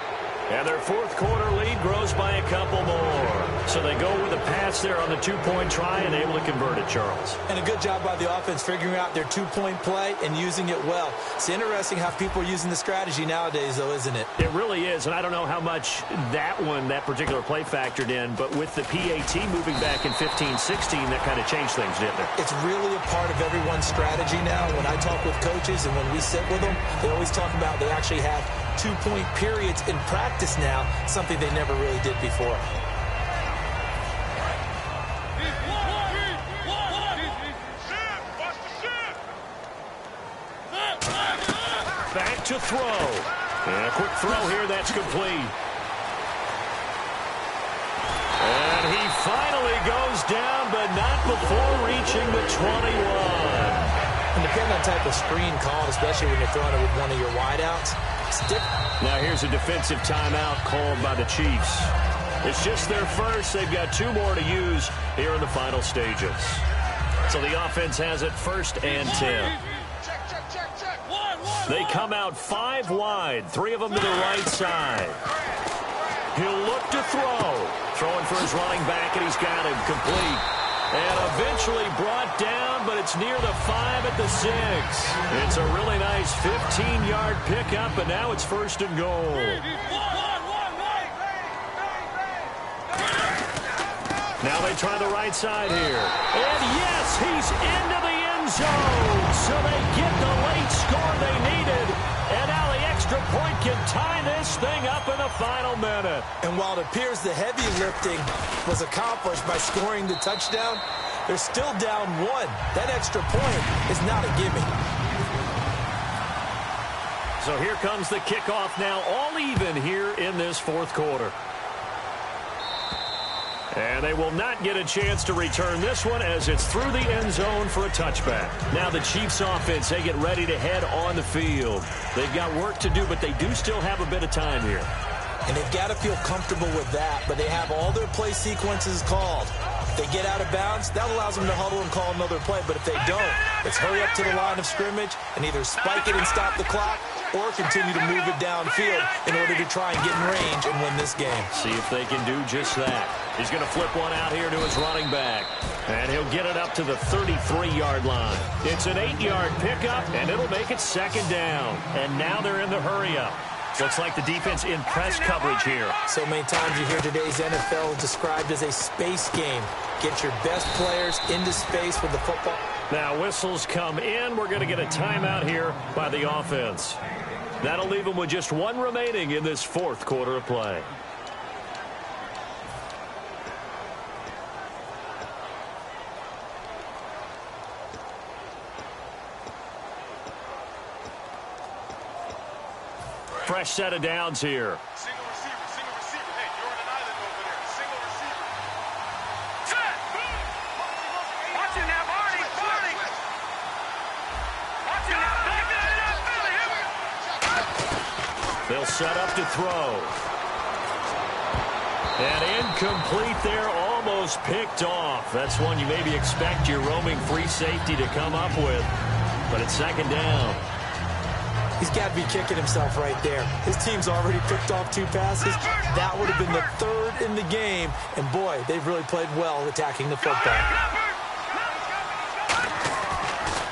And their 4th quarter lead grows by a couple more. So they go with a pass there on the 2-point try and able to convert it, Charles. And a good job by the offense figuring out their 2-point play and using it well. It's interesting how people are using the strategy nowadays, though, isn't it? It really is, and I don't know how much that particular play factored in, but with the PAT moving back in 15-16, that kind of changed things, didn't it? It's really a part of everyone's strategy now. When I talk with coaches and when we sit with them, they always talk about they actually have 2-point periods in practice now, something they never really did before. Back to throw. And a quick throw here, that's complete. And he finally goes down, but not before reaching the 21. And depending on the type of screen called, especially when you're throwing it with one of your wideouts, it's different. Now here's a defensive timeout called by the Chiefs. It's just their first. They've got 2 more to use here in the final stages. So the offense has it 1st and 10. They come out 5 wide, 3 of them to the right side. He'll look to throw. Throwing for his running back, and he's got him complete. And eventually brought down, but it's near the 5 at the 6. It's a really nice 15-yard pickup, and now it's 1st and goal. Now they try the right side here. And yes, he's into the end zone. So they get the late score they needed. And now the extra point can tie this thing up in the final minute. And while it appears the heavy lifting was accomplished by scoring the touchdown, they're still down 1. That extra point is not a gimme. So here comes the kickoff now, all even here in this 4th quarter. And they will not get a chance to return this one as it's through the end zone for a touchback. Now the Chiefs offense, they get ready to head on the field. They've got work to do, but they do still have a bit of time here. And they've got to feel comfortable with that, but they have all their play sequences called. If they get out of bounds, that allows them to huddle and call another play. But if they don't, it's hurry up to the line of scrimmage and either spike it and stop the clock or continue to move it downfield in order to try and get in range and win this game. See if they can do just that. He's going to flip one out here to his running back. And he'll get it up to the 33-yard line. It's an 8-yard pickup, and it'll make it 2nd down. And now they're in the hurry-up. Looks like the defense in press coverage here. So many times you hear today's NFL described as a space game. Get your best players into space with the football. Now whistles come in. We're going to get a timeout here by the offense. That'll leave them with just 1 remaining in this 4th quarter of play. Fresh set of downs here. Single receiver. Hey, you're on an island over there. Single receiver. Set! Watch it now, Barney. Watch it now. They'll set up to throw. And incomplete there, almost picked off. That's one you maybe expect your roaming free safety to come up with. But it's 2nd down. He's got to be kicking himself right there. His team's already picked off 2 passes. That would have been the 3rd in the game. And, boy, they've really played well attacking the football.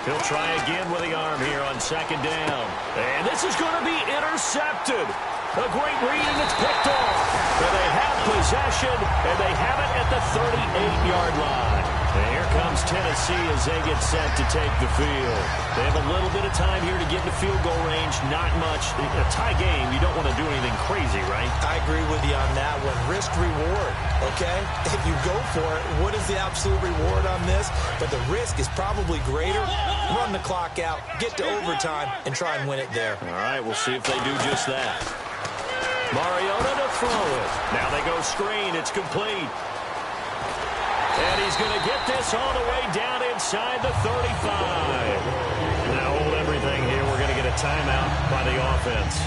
He'll try again with the arm here on 2nd down. And this is going to be intercepted. A great read, and it's picked off. And they have possession, and they have it at the 38-yard line. And here comes comes Tennessee as they get set to take the field. They have a little bit of time here to get into field goal range. Not much. A tie game, you don't want to do anything crazy, right? I agree with you on that one. Risk reward, okay? If you go for it, what is the absolute reward on this? But the risk is probably greater. Run the clock out, get to overtime, and try and win it there. All right, we'll see if they do just that. Mariota to throw it. Now they go screen. It's complete. And he's going to get this all the way down inside the 35. Now hold everything here. We're going to get a timeout by the offense.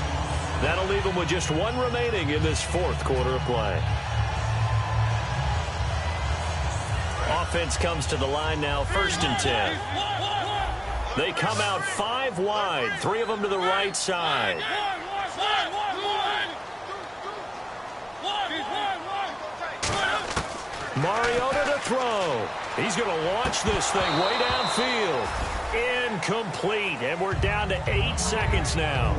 That'll leave them with just one remaining in this fourth quarter of play. Offense comes to the line now, 1st and 10. They come out 5 wide, 3 of them to the right side. Mariota to throw. He's going to launch this thing way downfield. Incomplete, and we're down to 8 seconds now.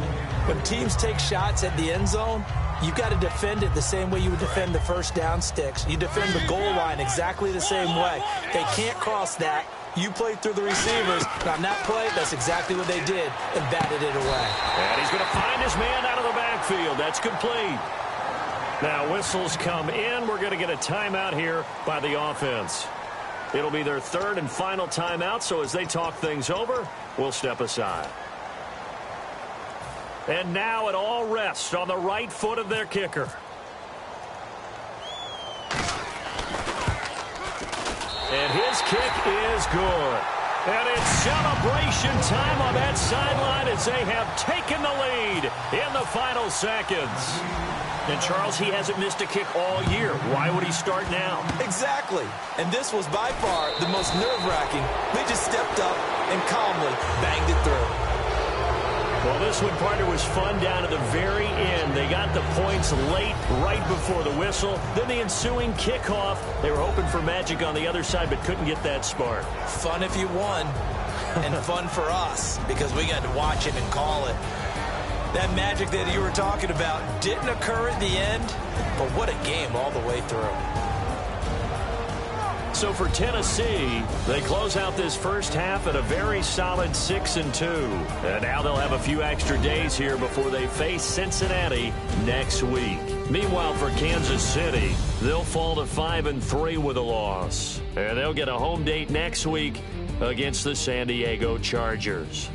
When teams take shots at the end zone, you've got to defend it the same way you would defend the first down sticks. You defend the goal line exactly the same way. They can't cross that. You played through the receivers. And on that play, that's exactly what they did and batted it away. And he's going to find his man out of the backfield. That's complete. Now whistles come in. We're going to get a timeout here by the offense. It'll be their 3rd and final timeout, so as they talk things over, we'll step aside. And now it all rests on the right foot of their kicker. And his kick is good. And it's celebration time on that sideline as they have taken the lead in the final seconds. And, Charles, he hasn't missed a kick all year. Why would he start now? Exactly. And this was by far the most nerve-wracking. They just stepped up and calmly banged it through. Well, this one, partner, was fun down to the very end. They got the points late, right before the whistle. Then the ensuing kickoff. They were hoping for magic on the other side, but couldn't get that spark. Fun if you won, and fun for us, because we got to watch it and call it. That magic that you were talking about didn't occur at the end, but what a game all the way through. So for Tennessee, they close out this first half at a very solid 6-2. And now they'll have a few extra days here before they face Cincinnati next week. Meanwhile, for Kansas City, they'll fall to 5-3 with a loss. And they'll get a home date next week against the San Diego Chargers.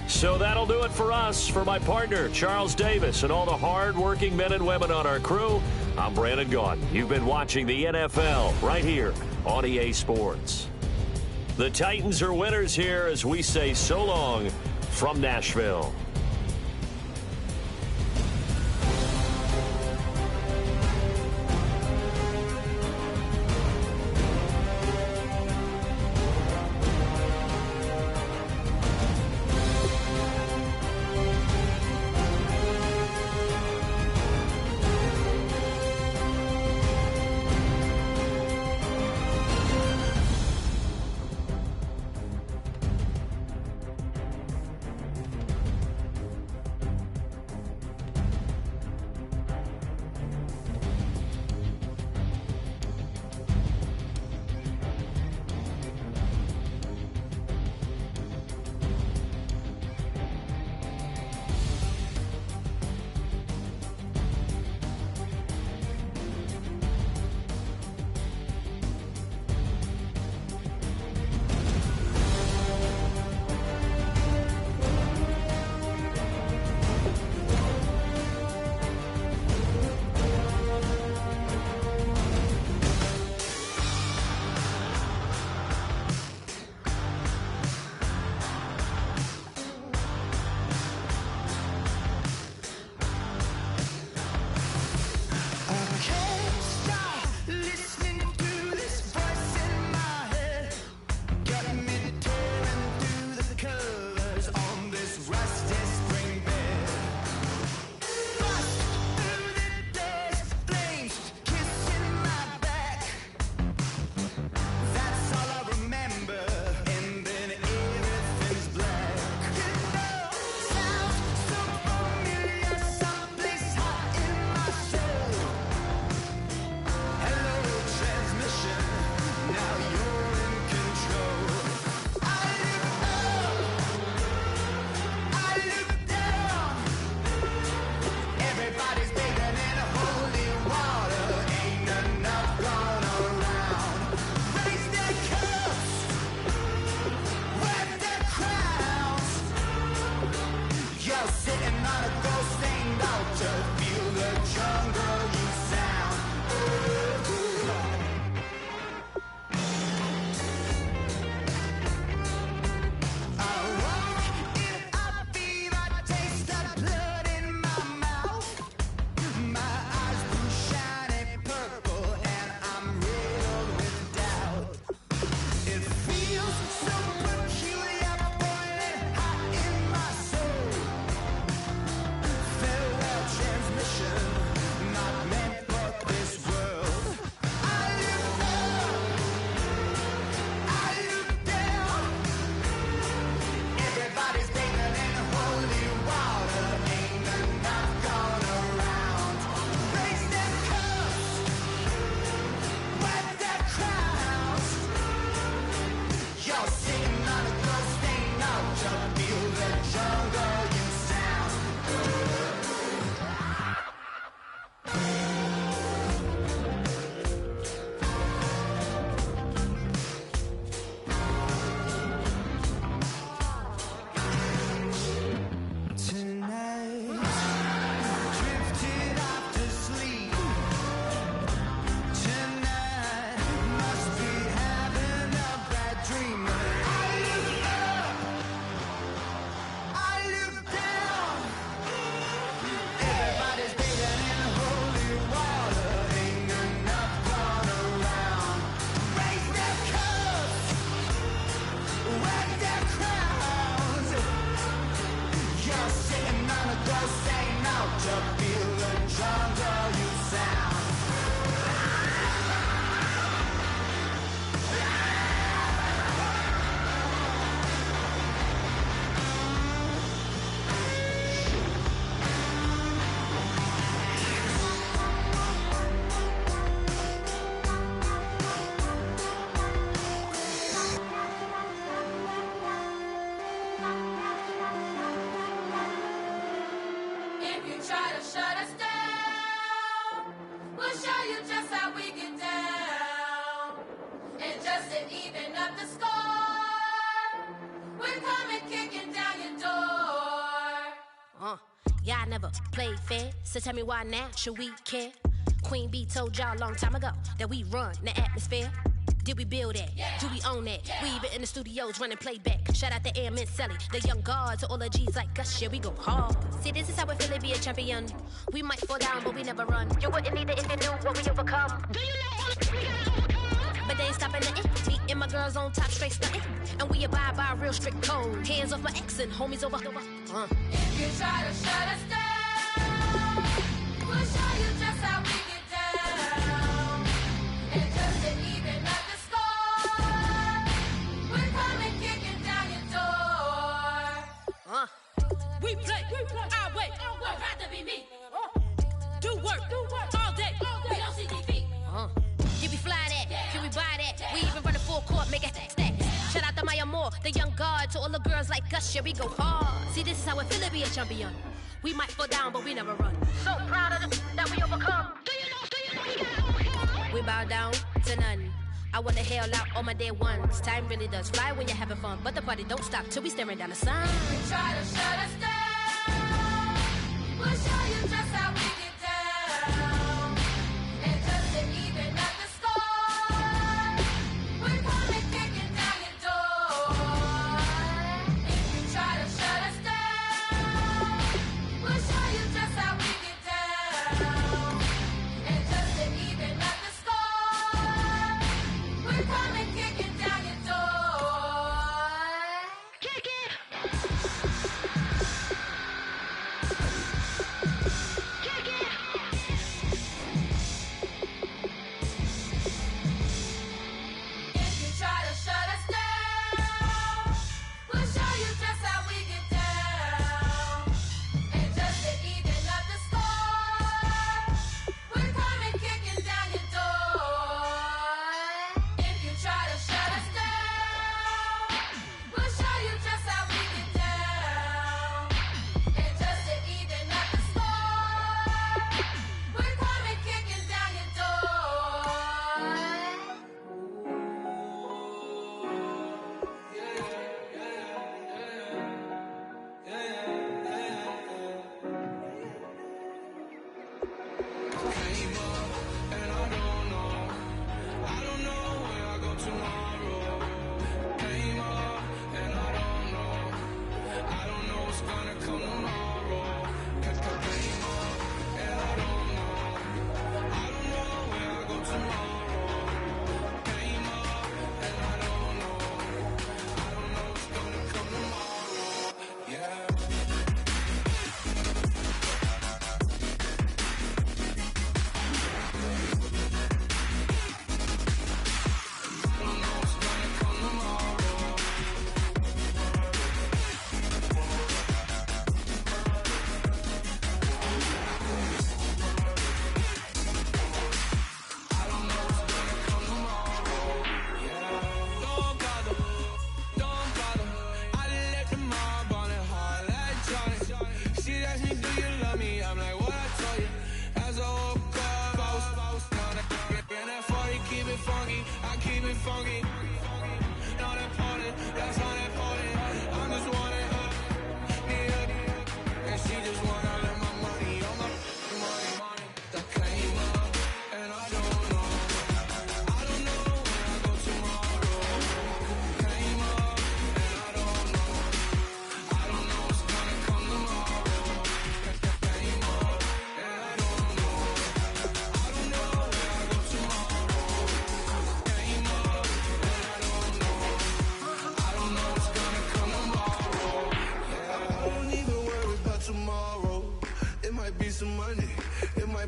So that'll do it for us. For my partner, Charles Davis, and all the hard-working men and women on our crew, I'm Brandon Gaudin. You've been watching the NFL right here on EA Sports. The Titans are winners here as we say so long from Nashville. jungle you sound. I walk in upbeat, I taste the blood in my mouth. My eyes blue shiny purple and I'm riddled with doubt. It feels so peculiar, boiling hot in my soul. Farewell transmission, not meant for this world. I look up, I look down. Everybody's bathing in holy water, ain't enough gone around. Raise their cups, wet their crowns. You're sitting on a ghost, ain't out to feel the jungle you sound. Tonight, drifted off to sleep. Tonight, must be having a bad dream. I look up, I look down. Everybody's bathing in holy water, ain't enough gone around. Raise their cups, wet their crowns. You're sitting on a ghost, ain't out to feel the jungle you sound. If you try to shut us down, we'll show you just how we get down. And just to even up the score, we're coming kicking down your door. Y'all never played fair, so tell me why now should we care? Queen B told y'all a long time ago that we run the atmosphere. Did we build that? Do we own that? We even in the studios running playback. Shout out to Airman Sally, the young guards, to all the G's like us. Yeah, we go hard. See, this is how we feel to be a champion. We might fall down, but we never run. You wouldn't need it if you knew what we overcome. Do you know what we gotta overcome? But they ain't stopping nothing. Me and my girls on top, straight stunting. And we abide by a real strict code. Hands off my ex and homies over. If you try to shut us down, we'll show you just how we get down. And just to even up the score, we're coming kicking down your door. We play our way. I'd rather be me. Do work all day. We don't see defeat. Can we fly that? Can we buy that? We even run a full court, make it stack. Shout out to Maya Moore, the young guard, to all the girls like us. Yeah, we go hard. See, this is how it feel to be a champion. We might fall down, but we never run. So proud of that we overcome. Do you know we gotta overcome? We bow down to none. I wanna hail out all my dear ones. Time really does fly when you're having fun, but the party don't stop till we staring down the sun. You try to shut us down, we'll show you just how we get down. And just to even up the score, we're coming kicking down your door. If you try to shut us down, we'll show you just how we get down. And just to even up the score, we're coming kicking down your door. Kick it!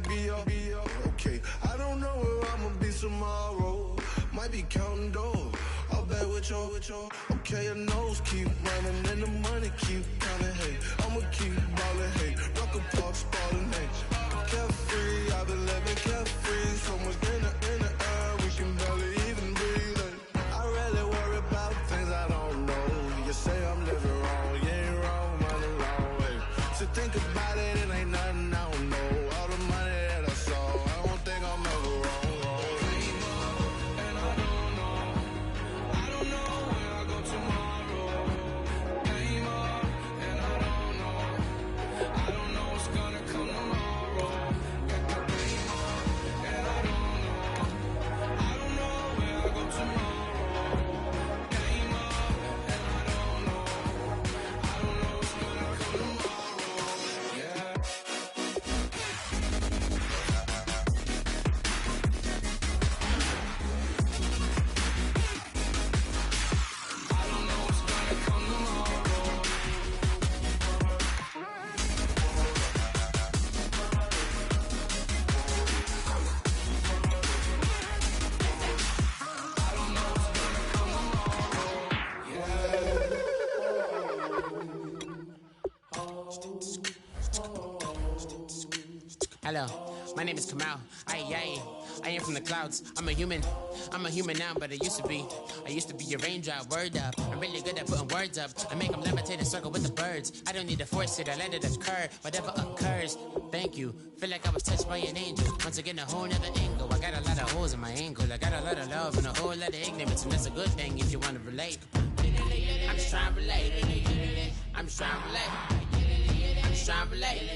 be okay. I don't know where I'ma be tomorrow. Might be counting dough. I'll bet with your. Okay, your nose keep running and the money keep coming. Hey, I'ma keep ballin'. Hey, rock a park, spallin'. Hey, carefree, I've been living carefree. So much in the air, we can barely even breathe. Hey, I rarely worry about things I don't know. You say I'm living wrong, you ain't wrong, money long way. So think about it, it ain't nothing I don't know. All the money that I saw, I don't think I'm ever wrong. And I don't know where I go tomorrow. Came up, and I don't know what's gonna come tomorrow. Came up, and I don't know where I go tomorrow. Came up, and I don't know what's gonna come tomorrow. Yeah. I don't know what's gonna come tomorrow. Hello, my name is Kamal. I am from the clouds. I'm a human now, but I used to be a raindrop, word up. I'm really good at putting words up. I make them levitate and circle with the birds. I don't need to force it, I let it occur. Whatever occurs, thank you. Feel like I was touched by an angel. Once again, a whole nother angle. I got a lot of holes in my angle. I got a lot of love and a whole lot of ignorance, and that's a good thing if you want to relate. I'm just trying to relate. I'm just trying to relate. I'm just trying to relate.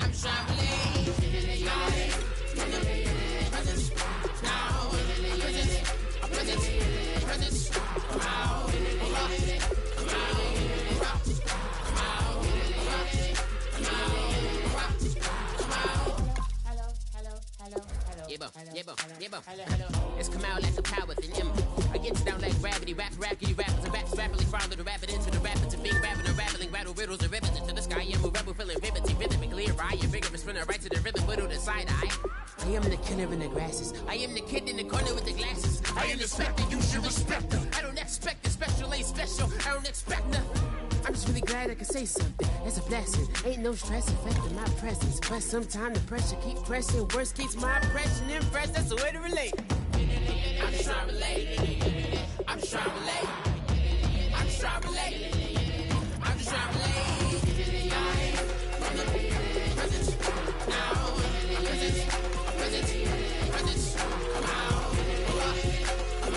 I'm just trying to relate. It's Kamal like a power with an M. I get it down like gravity, rappers and raps rapidly follow the rapid into the rapid to being rapping and rattling, rattle riddles and ribbons into the sky. I'm a rebel feeling riveting, rhythmically right, you're vigorous, spinning right to the rhythm, but to the side eye. I am the killer in the grasses. I am the kid in the corner with the glasses. I am the specter, you should respect them. I don't expect the special, ain't special. I don't expect nothing. I'm just really glad I can say something. That's a blessing. Ain't no stress affecting my presence. But sometimes the pressure keep pressing. Worst keeps my impression impressed. That's the way to relate. I'm just trying to relate. I'm just trying to relate. I'm just trying to relate. I'm just trying to relate. From the present, now, present, come out, come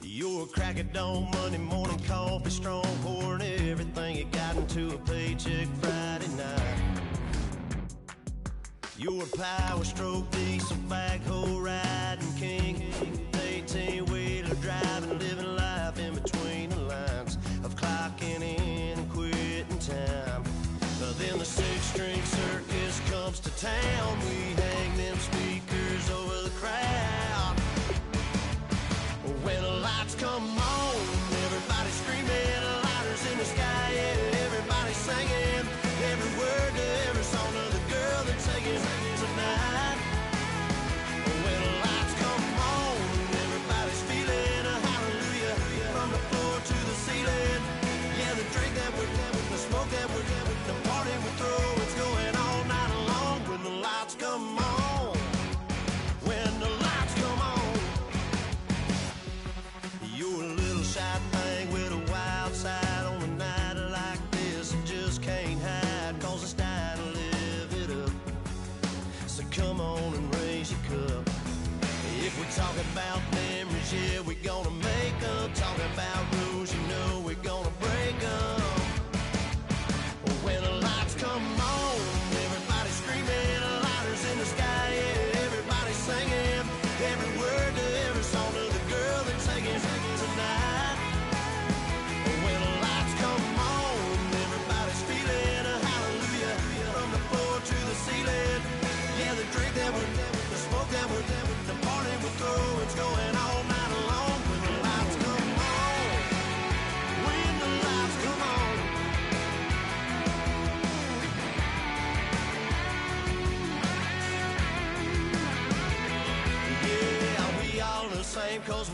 Your crack at dawn, Monday morning coffee, strong pouring everything you got into a paycheck Friday night. Your power stroke, diesel backhoe riding king, 18-wheeler driving, living life in between the lines of clocking in and quitting time. Then the six-string circus comes to town. We hang them speakers over the crowd. When the lights come on, everybody screaming, lighters in the sky, yeah, everybody singing every word to every song of the girl they're taking tonight. When the lights come on, everybody's feeling a hallelujah from the floor to the ceiling. Yeah, the drink that we're the smoke that we're the party we throw, it's going all night long. When the lights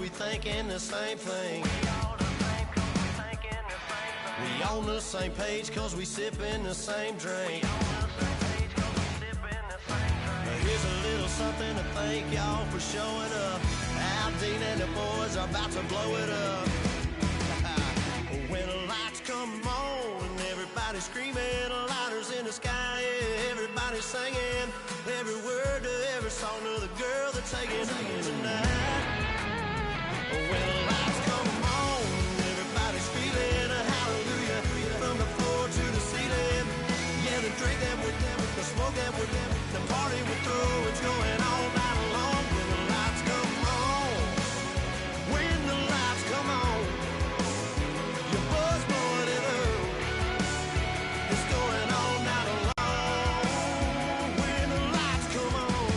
we thinking the same thing. We on the same page cause we sipping the same drink. Here's a little something to thank y'all for showing up. Al Dean and the boys are about to blow it up. When the lights come on and everybody's screaming, lighters in the sky, yeah, everybody's singing every word to every song of the girl they're taking tonight. When the lights come on, everybody's feeling a hallelujah from the floor to the ceiling. Yeah, the drink that we're the smoke that we're the party we're through, it's going all night long. When the lights come on, when the lights come on, your buzz blowing it up, it's going all night long. When the lights come on.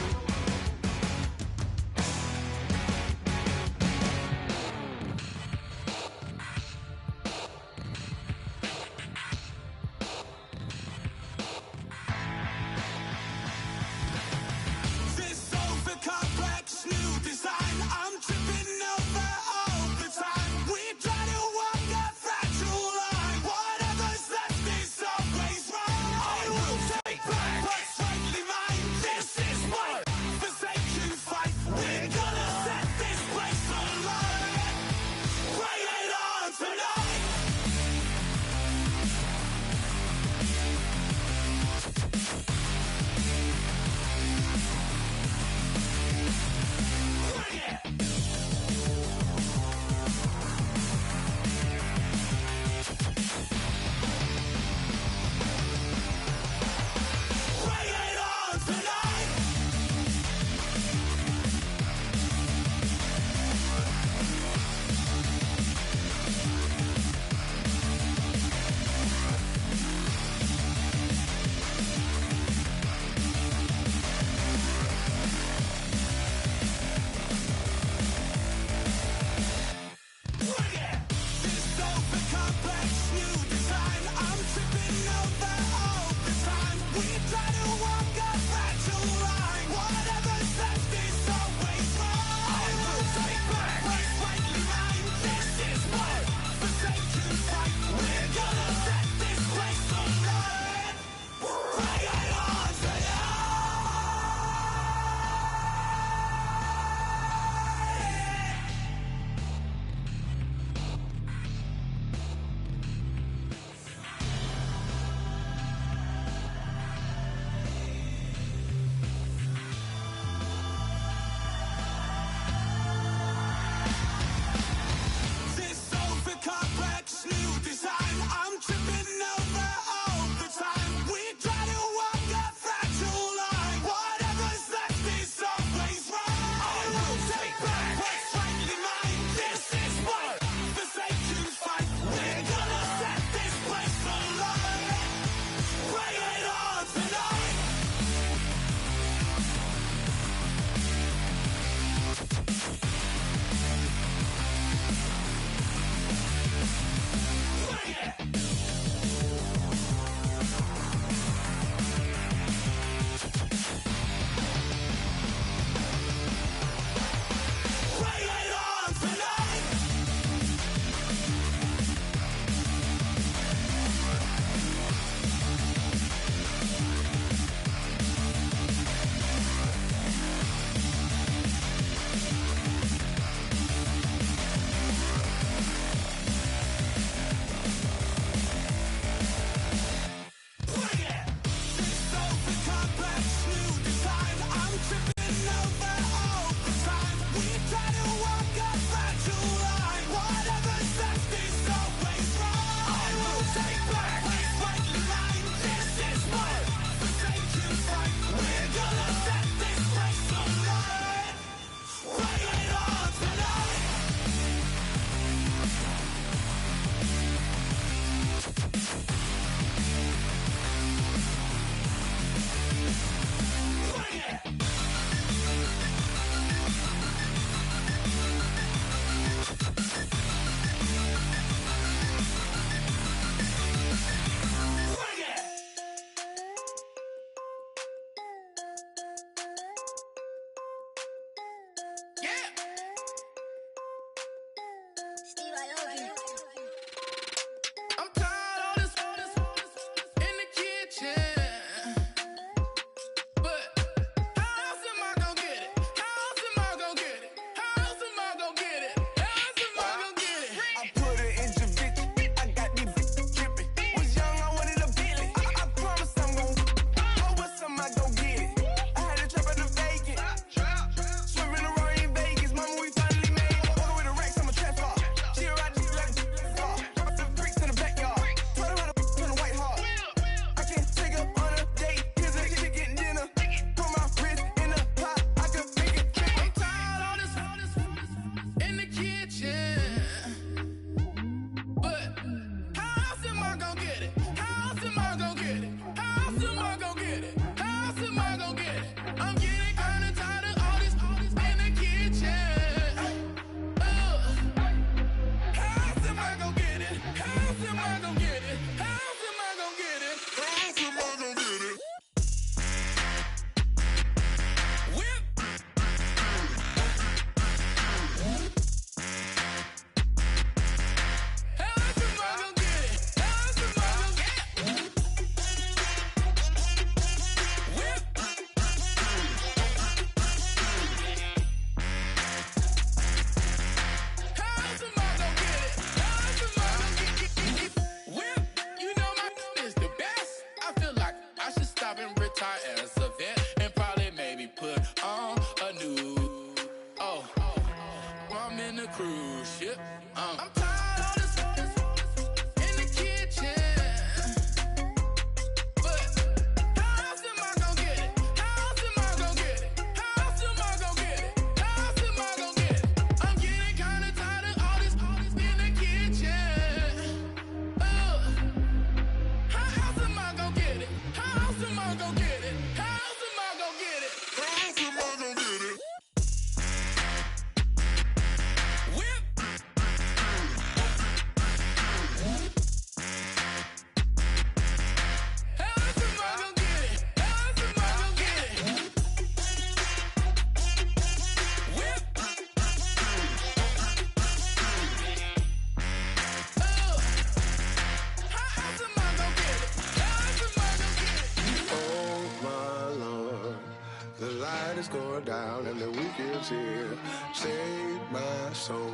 is going down and the weekend's here. Save my soul.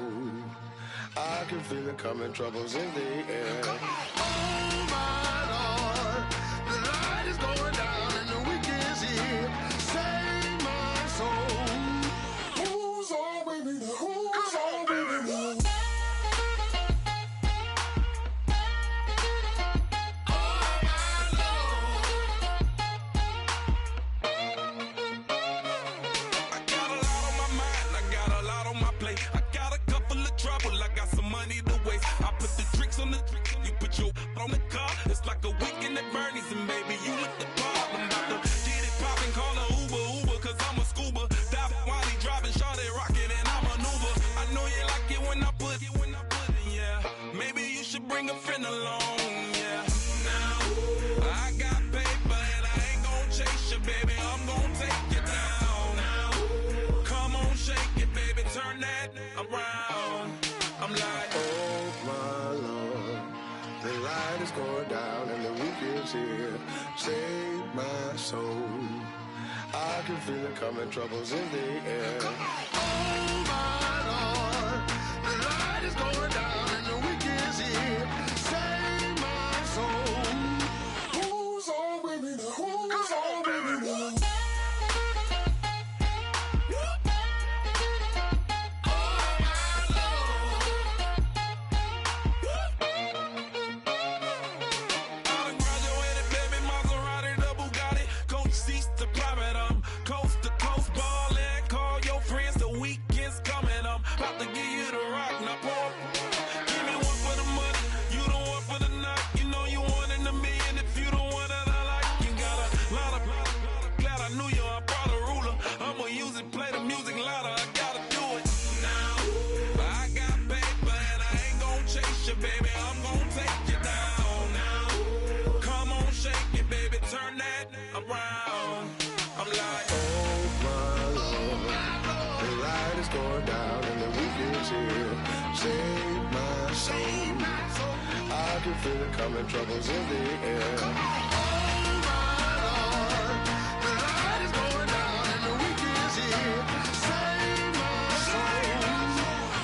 I can feel it coming, troubles in the air. Oh my Lord, the light is going down and the weekend's here. Save my soul. Who's on with me? Who's on with me? On the car, it's like a weekend at Bernie's, and baby, you look the part. I'm about to get it poppin', call a Uber, cause I'm a scuba. Dive while he driving, shawty rockin', and I maneuver. I know you like it when I put it, yeah. Maybe you should bring a friend along, yeah. Now, I got paper, and I ain't gon' chase you, baby. I'm gon' take you down. Now, come on, shake it, baby, turn that around. I'm like, oh my Lord, the light is going down and the weekend's here. Save my soul. I can feel it coming, troubles in the air. Oh my Lord, the light is going down and the weekend's here. Save my soul. Who's on with me now? Who's on with me now? Going down and the weekend's here. Save my soul. I can feel it coming, troubles in the air. Oh my Lord, the light is going down and the weekend's here. Save my soul.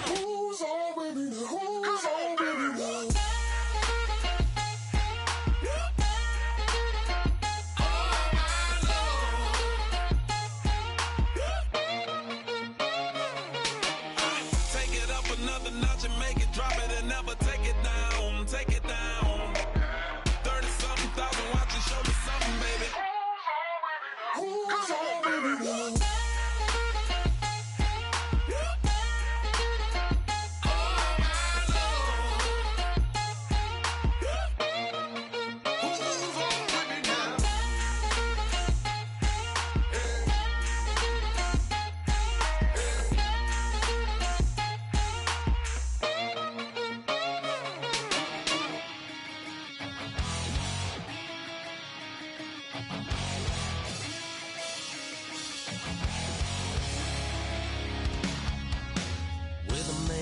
Who's on with me now? Who's on with me now?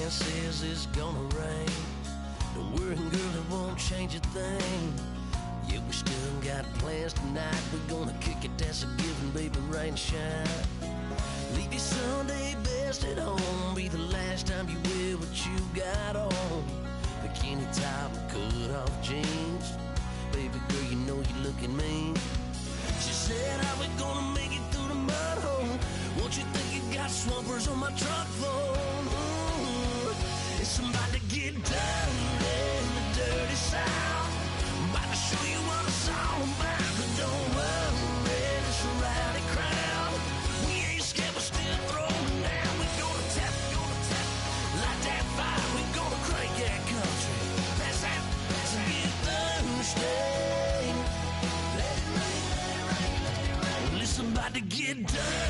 Says it's gonna rain. Don't worry, girl, it won't change a thing. Yeah, we still got plans tonight. We're gonna kick it, that's a given, baby, rain or shine. Leave your Sunday best at home. Be the last time you wear what you got on. Bikini top and cut off jeans. Baby girl, you know you looking mean. She said, how we gonna make it through the mud hole? Won't you think you got swampers on my truck phone? It's about to get dirty in the dirty South. About to show you what it's all about. But don't worry, it's a rowdy crowd. We ain't scared, we're still throwing down. We gonna tap, light that fire. We gonna crank that country. That's it, let's get Thursday. Let it rain, let it rain, let it rain. Well, it's about to get dirty.